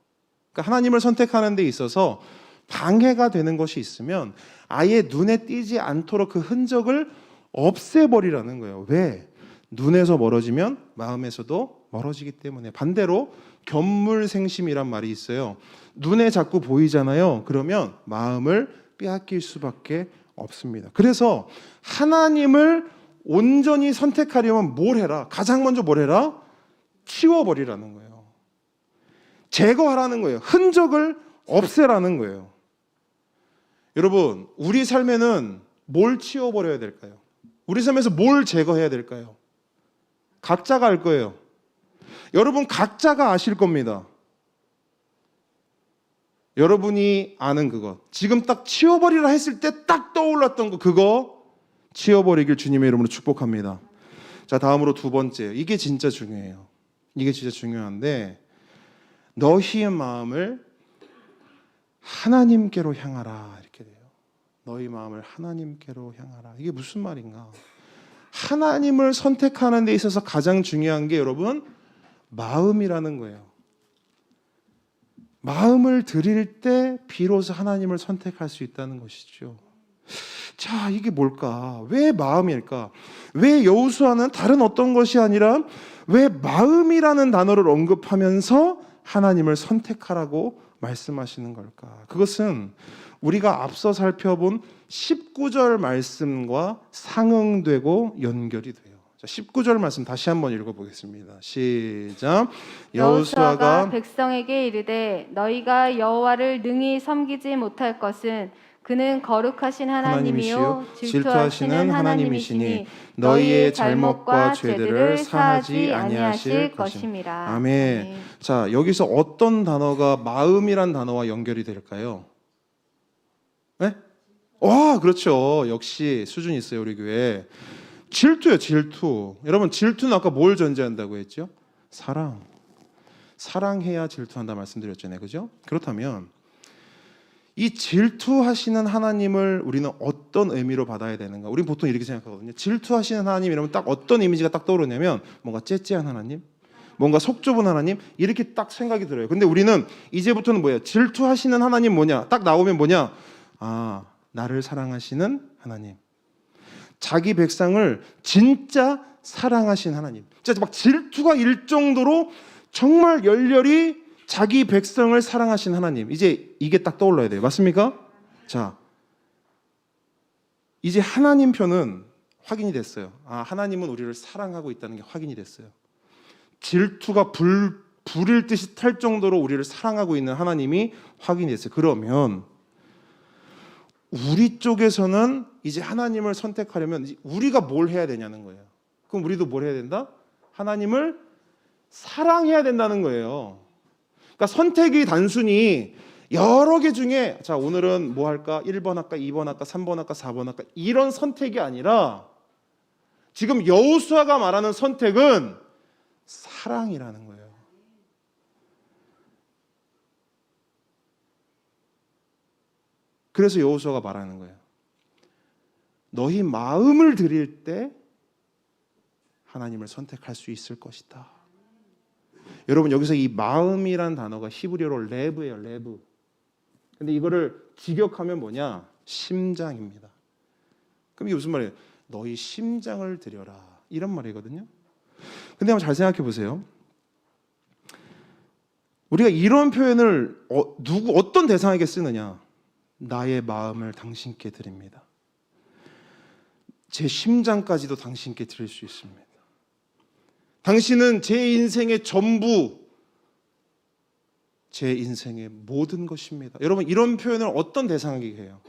그러니까 하나님을 선택하는 데 있어서 방해가 되는 것이 있으면 아예 눈에 띄지 않도록 그 흔적을 없애버리라는 거예요. 왜? 눈에서 멀어지면 마음에서도 멀어지기 때문에. 반대로 견물생심이란 말이 있어요. 눈에 자꾸 보이잖아요. 그러면 마음을 빼앗길 수밖에 없습니다. 그래서 하나님을 온전히 선택하려면 뭘 해라? 가장 먼저 뭘 해라? 치워버리라는 거예요. 제거하라는 거예요. 흔적을 없애라는 거예요. 여러분, 우리 삶에는 뭘 치워버려야 될까요? 우리 삶에서 뭘 제거해야 될까요? 각자가 알 거예요. 여러분 각자가 아실 겁니다. 여러분이 아는 그것, 지금 딱 치워버리라 했을 때 딱 떠올랐던 거, 그거 치워버리길 주님의 이름으로 축복합니다. 자, 다음으로 두 번째, 이게 진짜 중요해요. 이게 진짜 중요한데, 너희의 마음을 하나님께로 향하라, 이렇게 돼요. 너희 마음을 하나님께로 향하라. 이게 무슨 말인가? 하나님을 선택하는 데 있어서 가장 중요한 게 여러분 마음이라는 거예요. 마음을 드릴 때 비로소 하나님을 선택할 수 있다는 것이죠. 자, 이게 뭘까? 왜 마음일까? 왜 여호수아는 다른 어떤 것이 아니라 왜 마음이라는 단어를 언급하면서 하나님을 선택하라고 말씀하시는 걸까? 그것은 우리가 앞서 살펴본 19절 말씀과 상응되고 연결이 돼요. 자, 19절 말씀 다시 한번 읽어보겠습니다. 시작. 여호수아가 백성에게 이르되 너희가 여호와를 능히 섬기지 못할 것은 그는 거룩하신 하나님이요 질투하시는 하나님이시니 너희의 잘못과 죄들을 사하지 아니하실 것임이라. 아멘. 자, 여기서 어떤 단어가 마음이란 단어와 연결이 될까요? 네? 와, 그렇죠. 역시 수준이 있어요, 우리 교회. 질투요, 질투. 여러분, 질투는 아까 뭘 전제한다고 했죠? 사랑. 사랑해야 질투한다 말씀드렸잖아요, 그죠? 그렇다면 이 질투하시는 하나님을 우리는 어떤 의미로 받아야 되는가? 우리는 보통 이렇게 생각하거든요. 질투하시는 하나님 이러면 딱 어떤 이미지가 딱 떠오르냐면 뭔가 째째한 하나님, 뭔가 속 좁은 하나님, 이렇게 딱 생각이 들어요. 근데 우리는 이제부터는 뭐예요? 질투하시는 하나님 뭐냐? 딱 나오면 뭐냐? 아, 나를 사랑하시는 하나님. 자기 백성을 진짜 사랑하신 하나님. 진짜 막 질투가 일 정도로 정말 열렬히 자기 백성을 사랑하신 하나님. 이제 이게 딱 떠올라야 돼요. 맞습니까? 자, 이제 하나님 편은 확인이 됐어요. 아, 하나님은 우리를 사랑하고 있다는 게 확인이 됐어요. 질투가 불일 듯이 탈 정도로 우리를 사랑하고 있는 하나님이 확인이 됐어요. 그러면 우리 쪽에서는 이제 하나님을 선택하려면 우리가 뭘 해야 되냐는 거예요. 그럼 우리도 뭘 해야 된다? 하나님을 사랑해야 된다는 거예요. 그러니까 선택이 단순히 여러 개 중에 자, 오늘은 뭐 할까? 1번 할까? 2번 할까? 3번 할까? 4번 할까? 이런 선택이 아니라 지금 여호수아가 말하는 선택은 사랑이라는 거예요. 그래서 여호수아가 말하는 거예요. 너희 마음을 드릴 때 하나님을 선택할 수 있을 것이다. 여러분, 여기서 이 마음이란 단어가 히브리어로 레브예요. 레브. 근데 이거를 직역하면 뭐냐? 심장입니다. 그럼 이게 무슨 말이에요? 너희 심장을 드려라, 이런 말이거든요. 근데 한번 잘 생각해 보세요. 우리가 이런 표현을 어떤 대상에게 쓰느냐? 나의 마음을 당신께 드립니다. 제 심장까지도 당신께 드릴 수 있습니다. 당신은 제 인생의 전부, 제 인생의 모든 것입니다. 여러분, 이런 표현을 어떤 대상에게 해요?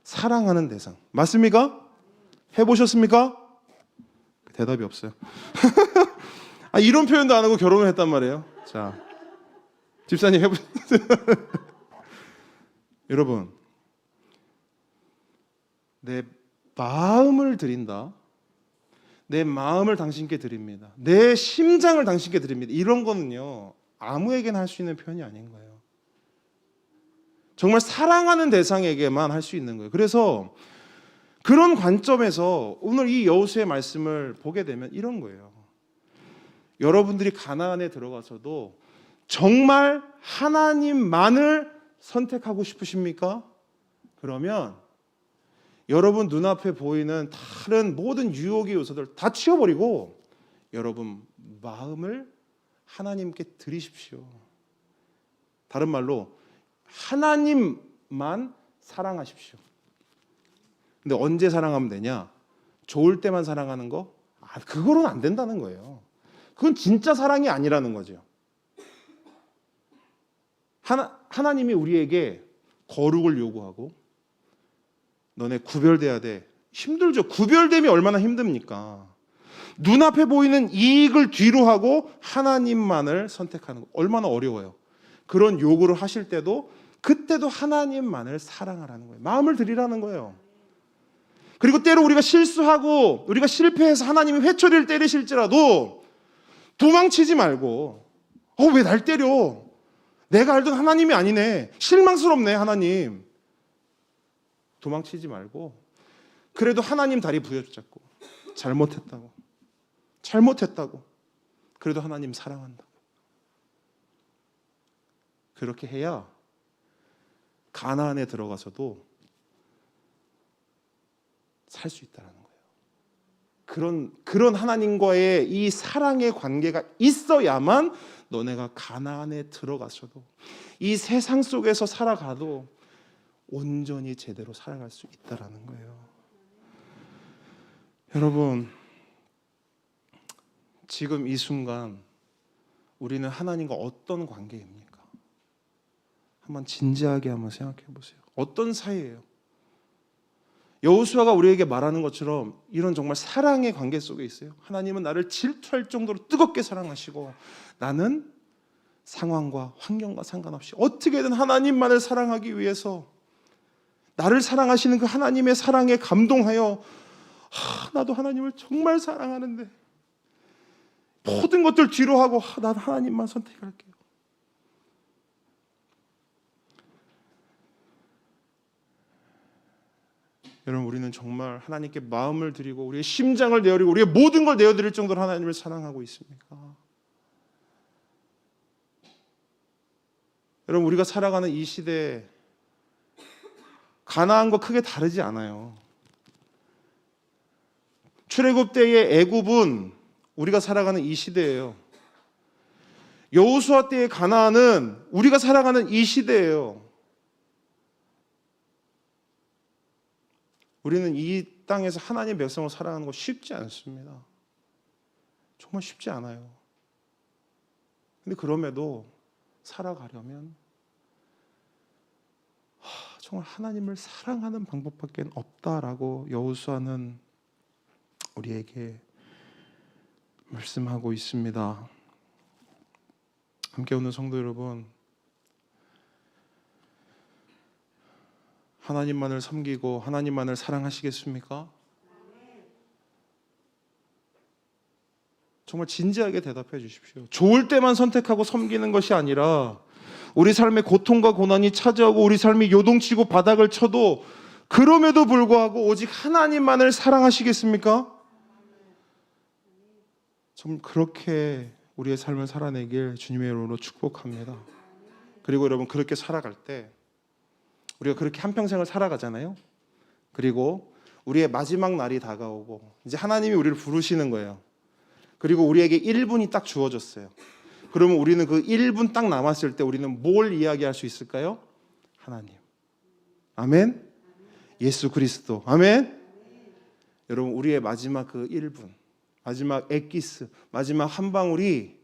사랑하는 대상. 맞습니까? 해보셨습니까? 대답이 없어요. 아, 이런 표현도 안 하고 결혼을 했단 말이에요. 자, 집사님 해보셨어요? 여러분, 내 마음을 드린다. 내 마음을 당신께 드립니다. 내 심장을 당신께 드립니다. 이런 거는요, 아무에게나 할 수 있는 표현이 아닌 거예요. 정말 사랑하는 대상에게만 할 수 있는 거예요. 그래서 그런 관점에서 오늘 이 여호수아의 말씀을 보게 되면 이런 거예요. 여러분들이 가나안에 들어가서도 정말 하나님만을 선택하고 싶으십니까? 그러면 여러분 눈앞에 보이는 다른 모든 유혹의 요소들 다 치워버리고 여러분 마음을 하나님께 드리십시오. 다른 말로 하나님만 사랑하십시오. 근데 언제 사랑하면 되냐? 좋을 때만 사랑하는 거? 그거로는 안 된다는 거예요. 그건 진짜 사랑이 아니라는 거죠. 하나님이 우리에게 거룩을 요구하고 너네 구별돼야 돼. 힘들죠. 구별됨이 얼마나 힘듭니까? 눈앞에 보이는 이익을 뒤로 하고 하나님만을 선택하는 거 얼마나 어려워요. 그런 요구를 하실 때도 그때도 하나님만을 사랑하라는 거예요. 마음을 드리라는 거예요. 그리고 때로 우리가 실수하고 우리가 실패해서 하나님이 회초리를 때리실지라도 도망치지 말고 왜 날 때려? 내가 알던 하나님이 아니네. 실망스럽네 하나님. 도망치지 말고 그래도 하나님 다리 부여잡고 잘못했다고 그래도 하나님 사랑한다고 그렇게 해야 가나안에 들어가서도 살 수 있다는 거예요. 그런 하나님과의 이 사랑의 관계가 있어야만 너네가 가나안에 들어가서도 이 세상 속에서 살아가도 온전히 제대로 살아갈 수 있다라는 거예요. 여러분, 지금 이 순간 우리는 하나님과 어떤 관계입니까? 한번 진지하게 한번 생각해 보세요. 어떤 사이예요? 여호수아가 우리에게 말하는 것처럼 이런 정말 사랑의 관계 속에 있어요. 하나님은 나를 질투할 정도로 뜨겁게 사랑하시고 나는 상황과 환경과 상관없이 어떻게든 하나님만을 사랑하기 위해서 나를 사랑하시는 그 하나님의 사랑에 감동하여 나도 하나님을 정말 사랑하는데 모든 것들 뒤로 하고 난 하나님만 선택할게요. 여러분, 우리는 정말 하나님께 마음을 드리고 우리의 심장을 내어드리고 우리의 모든 걸 내어드릴 정도로 하나님을 사랑하고 있습니까? 여러분, 우리가 살아가는 이 시대에 가나안과 크게 다르지 않아요. 출애굽 때의 애굽은 우리가 살아가는 이 시대예요. 여호수아 때의 가나안은 우리가 살아가는 이 시대예요. 우리는 이 땅에서 하나님의 백성을 살아가는 거 쉽지 않습니다. 정말 쉽지 않아요. 근데 그럼에도 살아가려면 정말 하나님을 사랑하는 방법밖에 없다라고 여호수아는 우리에게 말씀하고 있습니다. 함께 오는 성도 여러분, 하나님만을 섬기고 하나님만을 사랑하시겠습니까? 정말 진지하게 대답해 주십시오. 좋을 때만 선택하고 섬기는 것이 아니라 우리 삶에 고통과 고난이 찾아오고 우리 삶이 요동치고 바닥을 쳐도 그럼에도 불구하고 오직 하나님만을 사랑하시겠습니까? 좀 그렇게 우리의 삶을 살아내길 주님의 이름으로 축복합니다. 그리고 여러분, 그렇게 살아갈 때 우리가 그렇게 한평생을 살아가잖아요. 그리고 우리의 마지막 날이 다가오고 이제 하나님이 우리를 부르시는 거예요. 그리고 우리에게 1분이 딱 주어졌어요. 그러면 우리는 그 1분 딱 남았을 때 우리는 뭘 이야기할 수 있을까요? 하나님. 아멘. 예수 그리스도. 아멘. 여러분, 우리의 마지막 그 1분, 마지막 엑기스, 마지막 한 방울이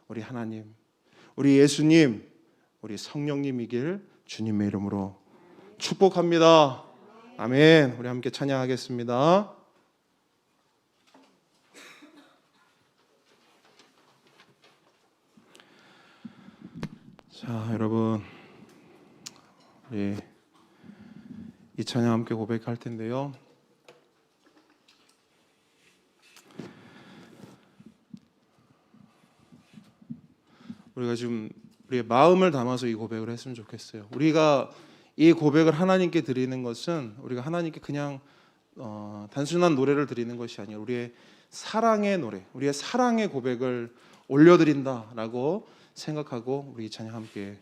우리 하나님, 우리 예수님, 우리 성령님이길 주님의 이름으로 축복합니다. 아멘. 우리 함께 찬양하겠습니다. 자, 여러분, 우리 이 찬양 함께 고백할 텐데요. 우리가 지금 우리의 마음을 담아서 이 고백을 했으면 좋겠어요. 우리가 이 고백을 하나님께 드리는 것은 우리가 하나님께 그냥 단순한 노래를 드리는 것이 아니라 우리의 사랑의 노래, 우리의 사랑의 고백을 올려드린다라고 생각하고 우리 이 찬양 함께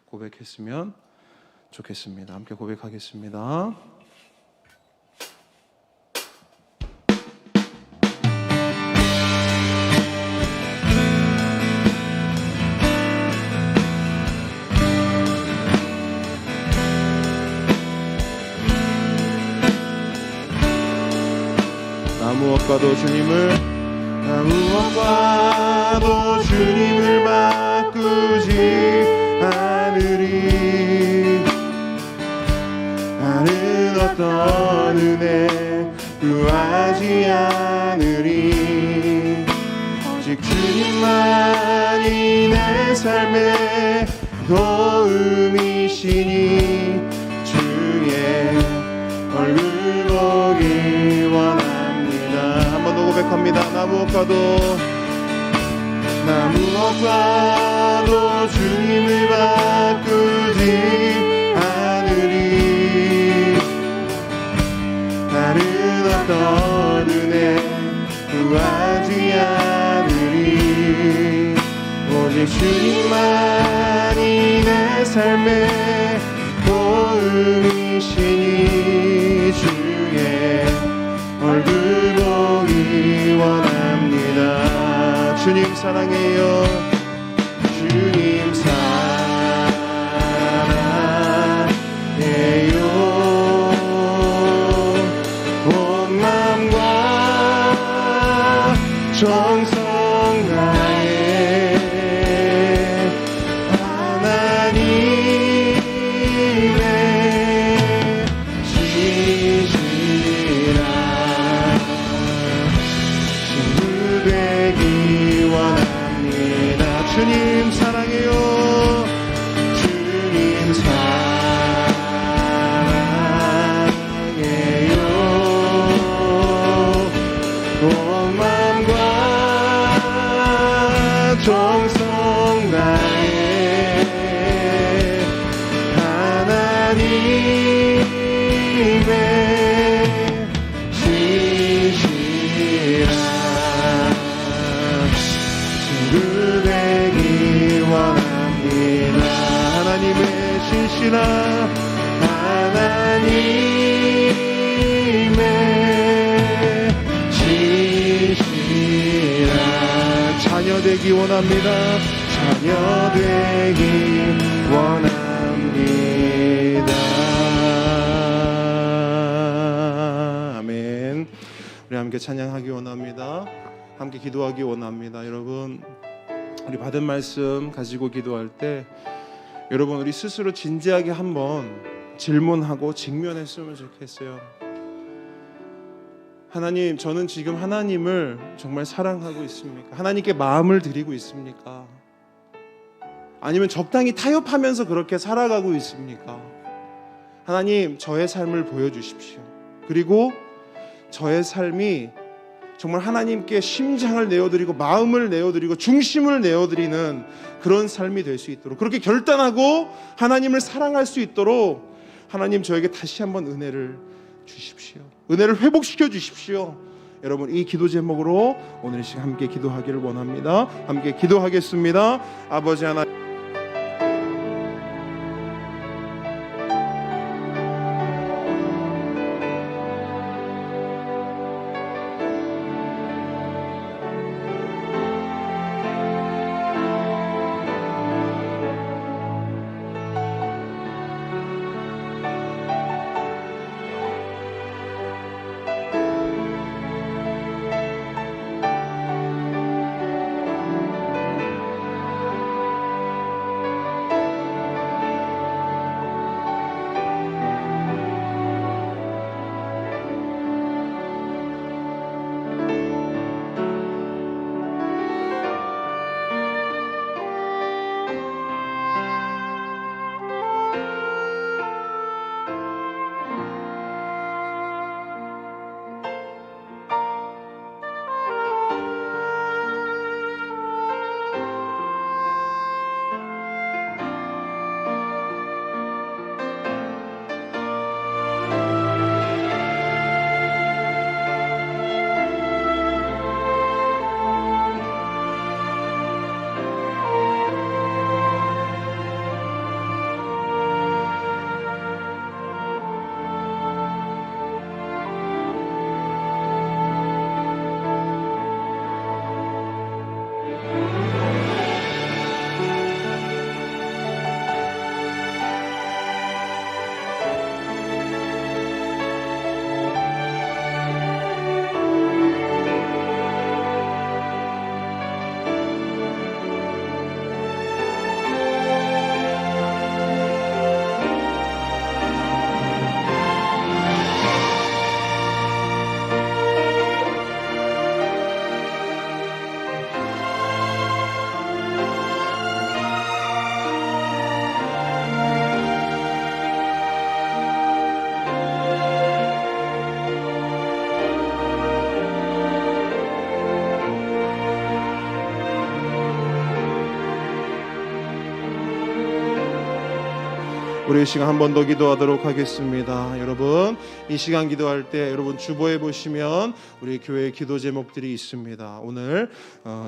고백했으면 좋겠습니다. 함께 고백하겠습니다. 무엇과도 주님을 바꾸지 않으리. 나는 어떤 은혜 구하지 않으리. 오직 주님만이 내 삶의 도움이시니 주의 얼굴 보기 원합니다. 한 번 더 고백합니다. 나 무엇과도 주님을 바꾸지 않으리. 나는 어떤 은혜 구하지 않으리. 오직 주님만이 내 삶의 도움이시니 주의 얼굴 보기 원합니다. 주님 사랑해요. 주님 사랑해요. 온 마음과 정성 다해 하나님의 주님 사랑해요. 주님 사랑해요. 온 마음과 정성 다해 하나님의 신실한 되기 원합니다. 하나님의 신실한 하나님의 신실한 되기 원합니다. 자녀 되기 원합니다. 아멘. 우리 함께 찬양하기 원합니다. 함께 기도하기 원합니다. 여러분, 우리 받은 말씀 가지고 기도할 때 여러분 우리 스스로 진지하게 한번 질문하고 직면했으면 좋겠어요. 하나님, 저는 지금 하나님을 정말 사랑하고 있습니까? 하나님께 마음을 드리고 있습니까? 아니면 적당히 타협하면서 그렇게 살아가고 있습니까? 하나님, 저의 삶을 보여주십시오. 그리고 저의 삶이 정말 하나님께 심장을 내어드리고 마음을 내어드리고 중심을 내어드리는 그런 삶이 될 수 있도록, 그렇게 결단하고 하나님을 사랑할 수 있도록 하나님 저에게 다시 한번 은혜를 주십시오. 은혜를 회복시켜 주십시오. 여러분, 이 기도 제목으로 오늘 이 시간 함께 기도하기를 원합니다. 함께 기도하겠습니다. 아버지 하나님, 우리 이 시간 한 번 더 기도하도록 하겠습니다. 여러분, 이 시간 기도할 때 여러분 주보에 보시면 우리 교회 기도 제목들이 있습니다. 오늘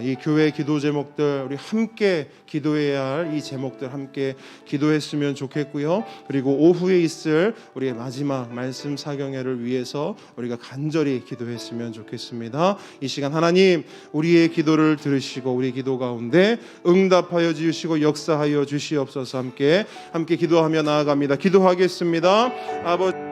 이 교회 기도 제목들 우리 함께 기도해야 할 이 제목들 함께 기도했으면 좋겠고요. 그리고 오후에 있을 우리의 마지막 말씀 사경회를 위해서 우리가 간절히 기도했으면 좋겠습니다. 이 시간 하나님 우리의 기도를 들으시고 우리 기도 가운데 응답하여 주시고 역사하여 주시옵소서. 함께 기도하며 나아갑니다. 기도하겠습니다. 아버지,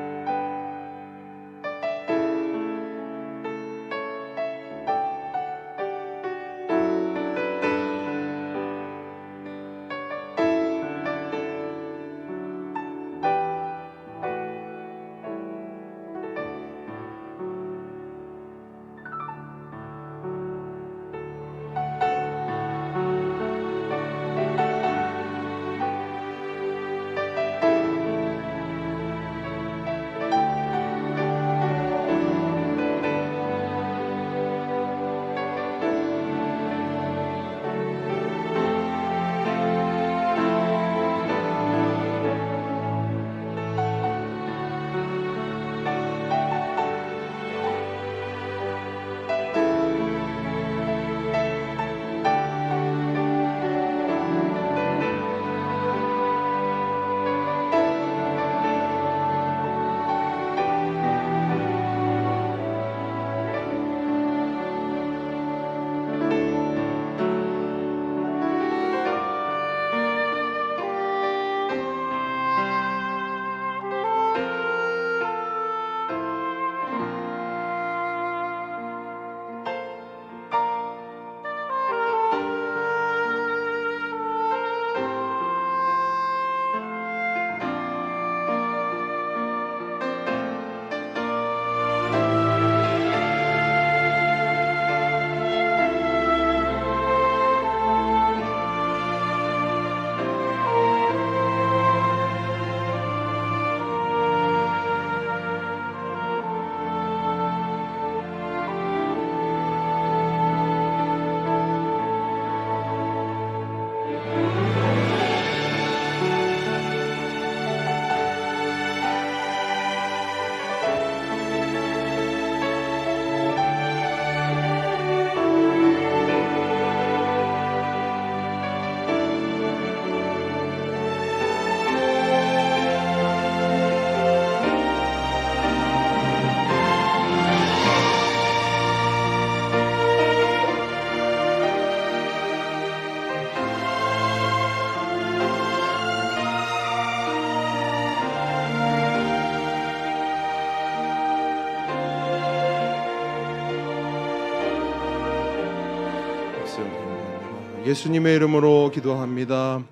말씀 예수님의 이름으로 기도합니다.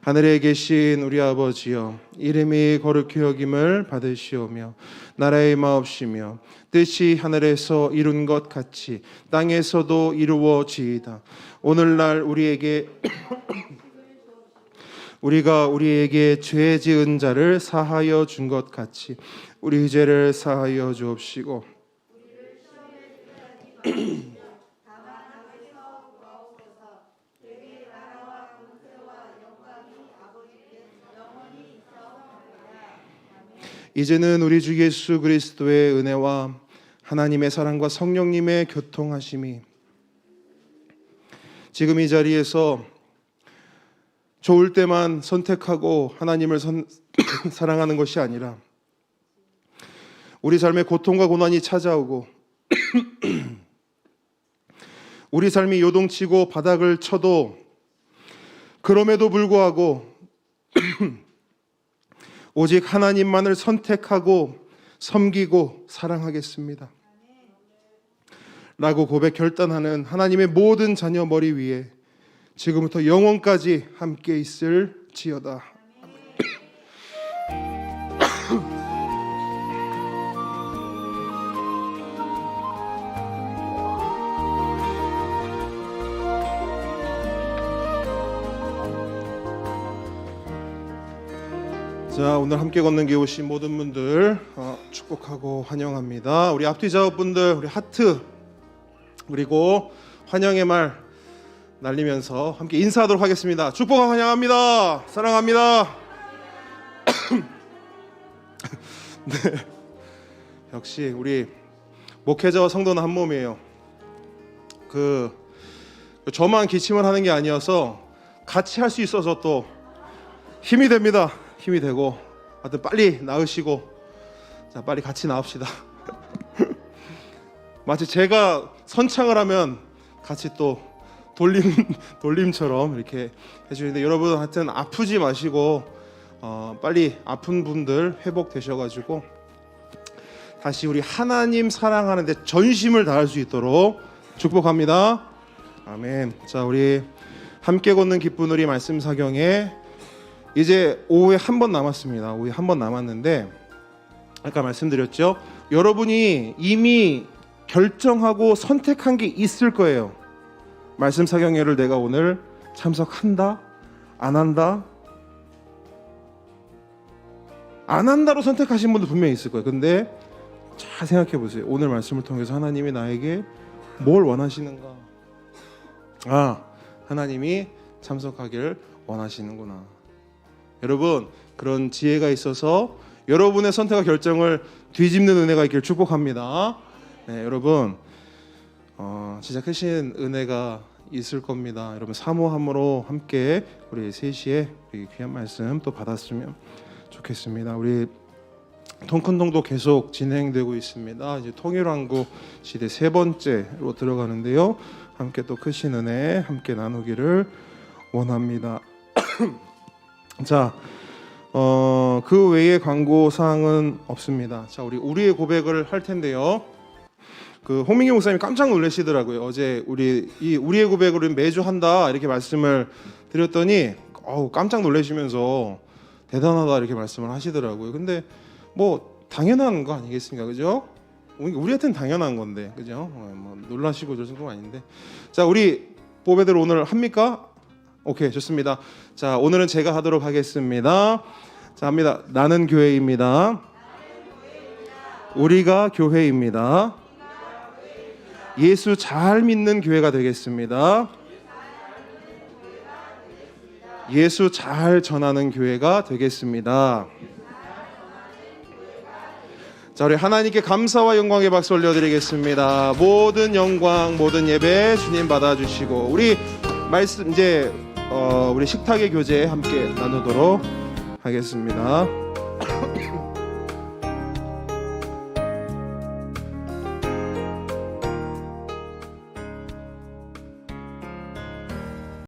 하늘에 계신 우리 아버지여, 이름이 거룩히 여김을 받으시오며 나라의 마옵시며 뜻이 하늘에서 이룬 것 같이 땅에서도 이루어지이다. 오늘날 우리가 우리에게 죄 지은 자를 사하여 준 것 같이 우리 죄를 사하여 주옵시고 이제는 우리 주 예수 그리스도의 은혜와 하나님의 사랑과 성령님의 교통하심이 지금 이 자리에서 좋을 때만 선택하고 하나님을 사랑하는 것이 아니라 우리 삶에 고통과 고난이 찾아오고 우리 삶이 요동치고 바닥을 쳐도 그럼에도 불구하고 오직 하나님만을 선택하고 섬기고 사랑하겠습니다 라고 고백 결단하는 하나님의 모든 자녀 머리 위에 지금부터 영원까지 함께 있을지어다. 자, 오늘 함께 걷는 길 오신 모든 분들 축복하고 환영합니다. 우리 앞뒤 작업분들 우리 하트 그리고 환영의 말 날리면서 함께 인사하도록 하겠습니다. 축복하고 환영합니다. 사랑합니다. 네, 역시 우리 목회자와 성도는 한 몸이에요. 저만 기침을 하는 게 아니어서 같이 할 수 있어서 또 힘이 됩니다. 힘이 되고 하여튼 빨리 나으시고 자 빨리 같이 나읍시다. 마치 제가 선창을 하면 같이 또 돌림처럼 이렇게 해주는데 여러분 하여튼 아프지 마시고 빨리 아픈 분들 회복되셔가지고 다시 우리 하나님 사랑하는데 전심을 다할 수 있도록 축복합니다. 아멘. 자, 우리 함께 걷는 기쁜 우리 말씀 사경에 이제 오후에 한 번 남았습니다. 오후에 한 번 남았는데 아까 말씀드렸죠. 여러분이 이미 결정하고 선택한 게 있을 거예요. 말씀 사경회를 내가 오늘 참석한다? 안 한다? 안 한다로 선택하신 분도 분명히 있을 거예요. 근데 잘 생각해 보세요. 오늘 말씀을 통해서 하나님이 나에게 뭘 원하시는가? 하나님이 참석하기를 원하시는구나. 여러분, 그런 지혜가 있어서 여러분의 선택과 결정을 뒤집는 은혜가 있기를 축복합니다. 네, 여러분 진짜 크신 은혜가 있을 겁니다. 여러분 사모함으로 함께 우리 3시에 우리 귀한 말씀 또 받았으면 좋겠습니다. 우리 통큰통도 계속 진행되고 있습니다. 이제 통일왕국 시대 3번째로 들어가는데요. 함께 또 크신 은혜 함께 나누기를 원합니다. 자, 그 외에 광고 사항은 없습니다. 자, 우리의 고백을 할 텐데요. 홍민기 목사님이 깜짝 놀라시더라고요. 어제 우리의 고백을 매주 한다 이렇게 말씀을 드렸더니 깜짝 놀라시면서 대단하다 이렇게 말씀을 하시더라고요. 근데 뭐 당연한 거 아니겠습니까, 그죠? 우리한테는 당연한 건데, 그죠? 뭐 놀라시고 저 정도는 아닌데. 자, 우리 보배들 오늘 합니까? 오케이, 좋습니다. 자, 오늘은 제가 하도록 하겠습니다. 자, 합니다. 나는 교회입니다. 우리가 교회입니다. 예수 잘 믿는 교회가 되겠습니다. 예수 잘 전하는 교회가 되겠습니다. 자, 우리 하나님께 감사와 영광의 박수 올려드리겠습니다. 모든 영광, 모든 예배 주님 받아주시고 우리 말씀 이제 우리 식탁의 교제 함께 나누도록 하겠습니다.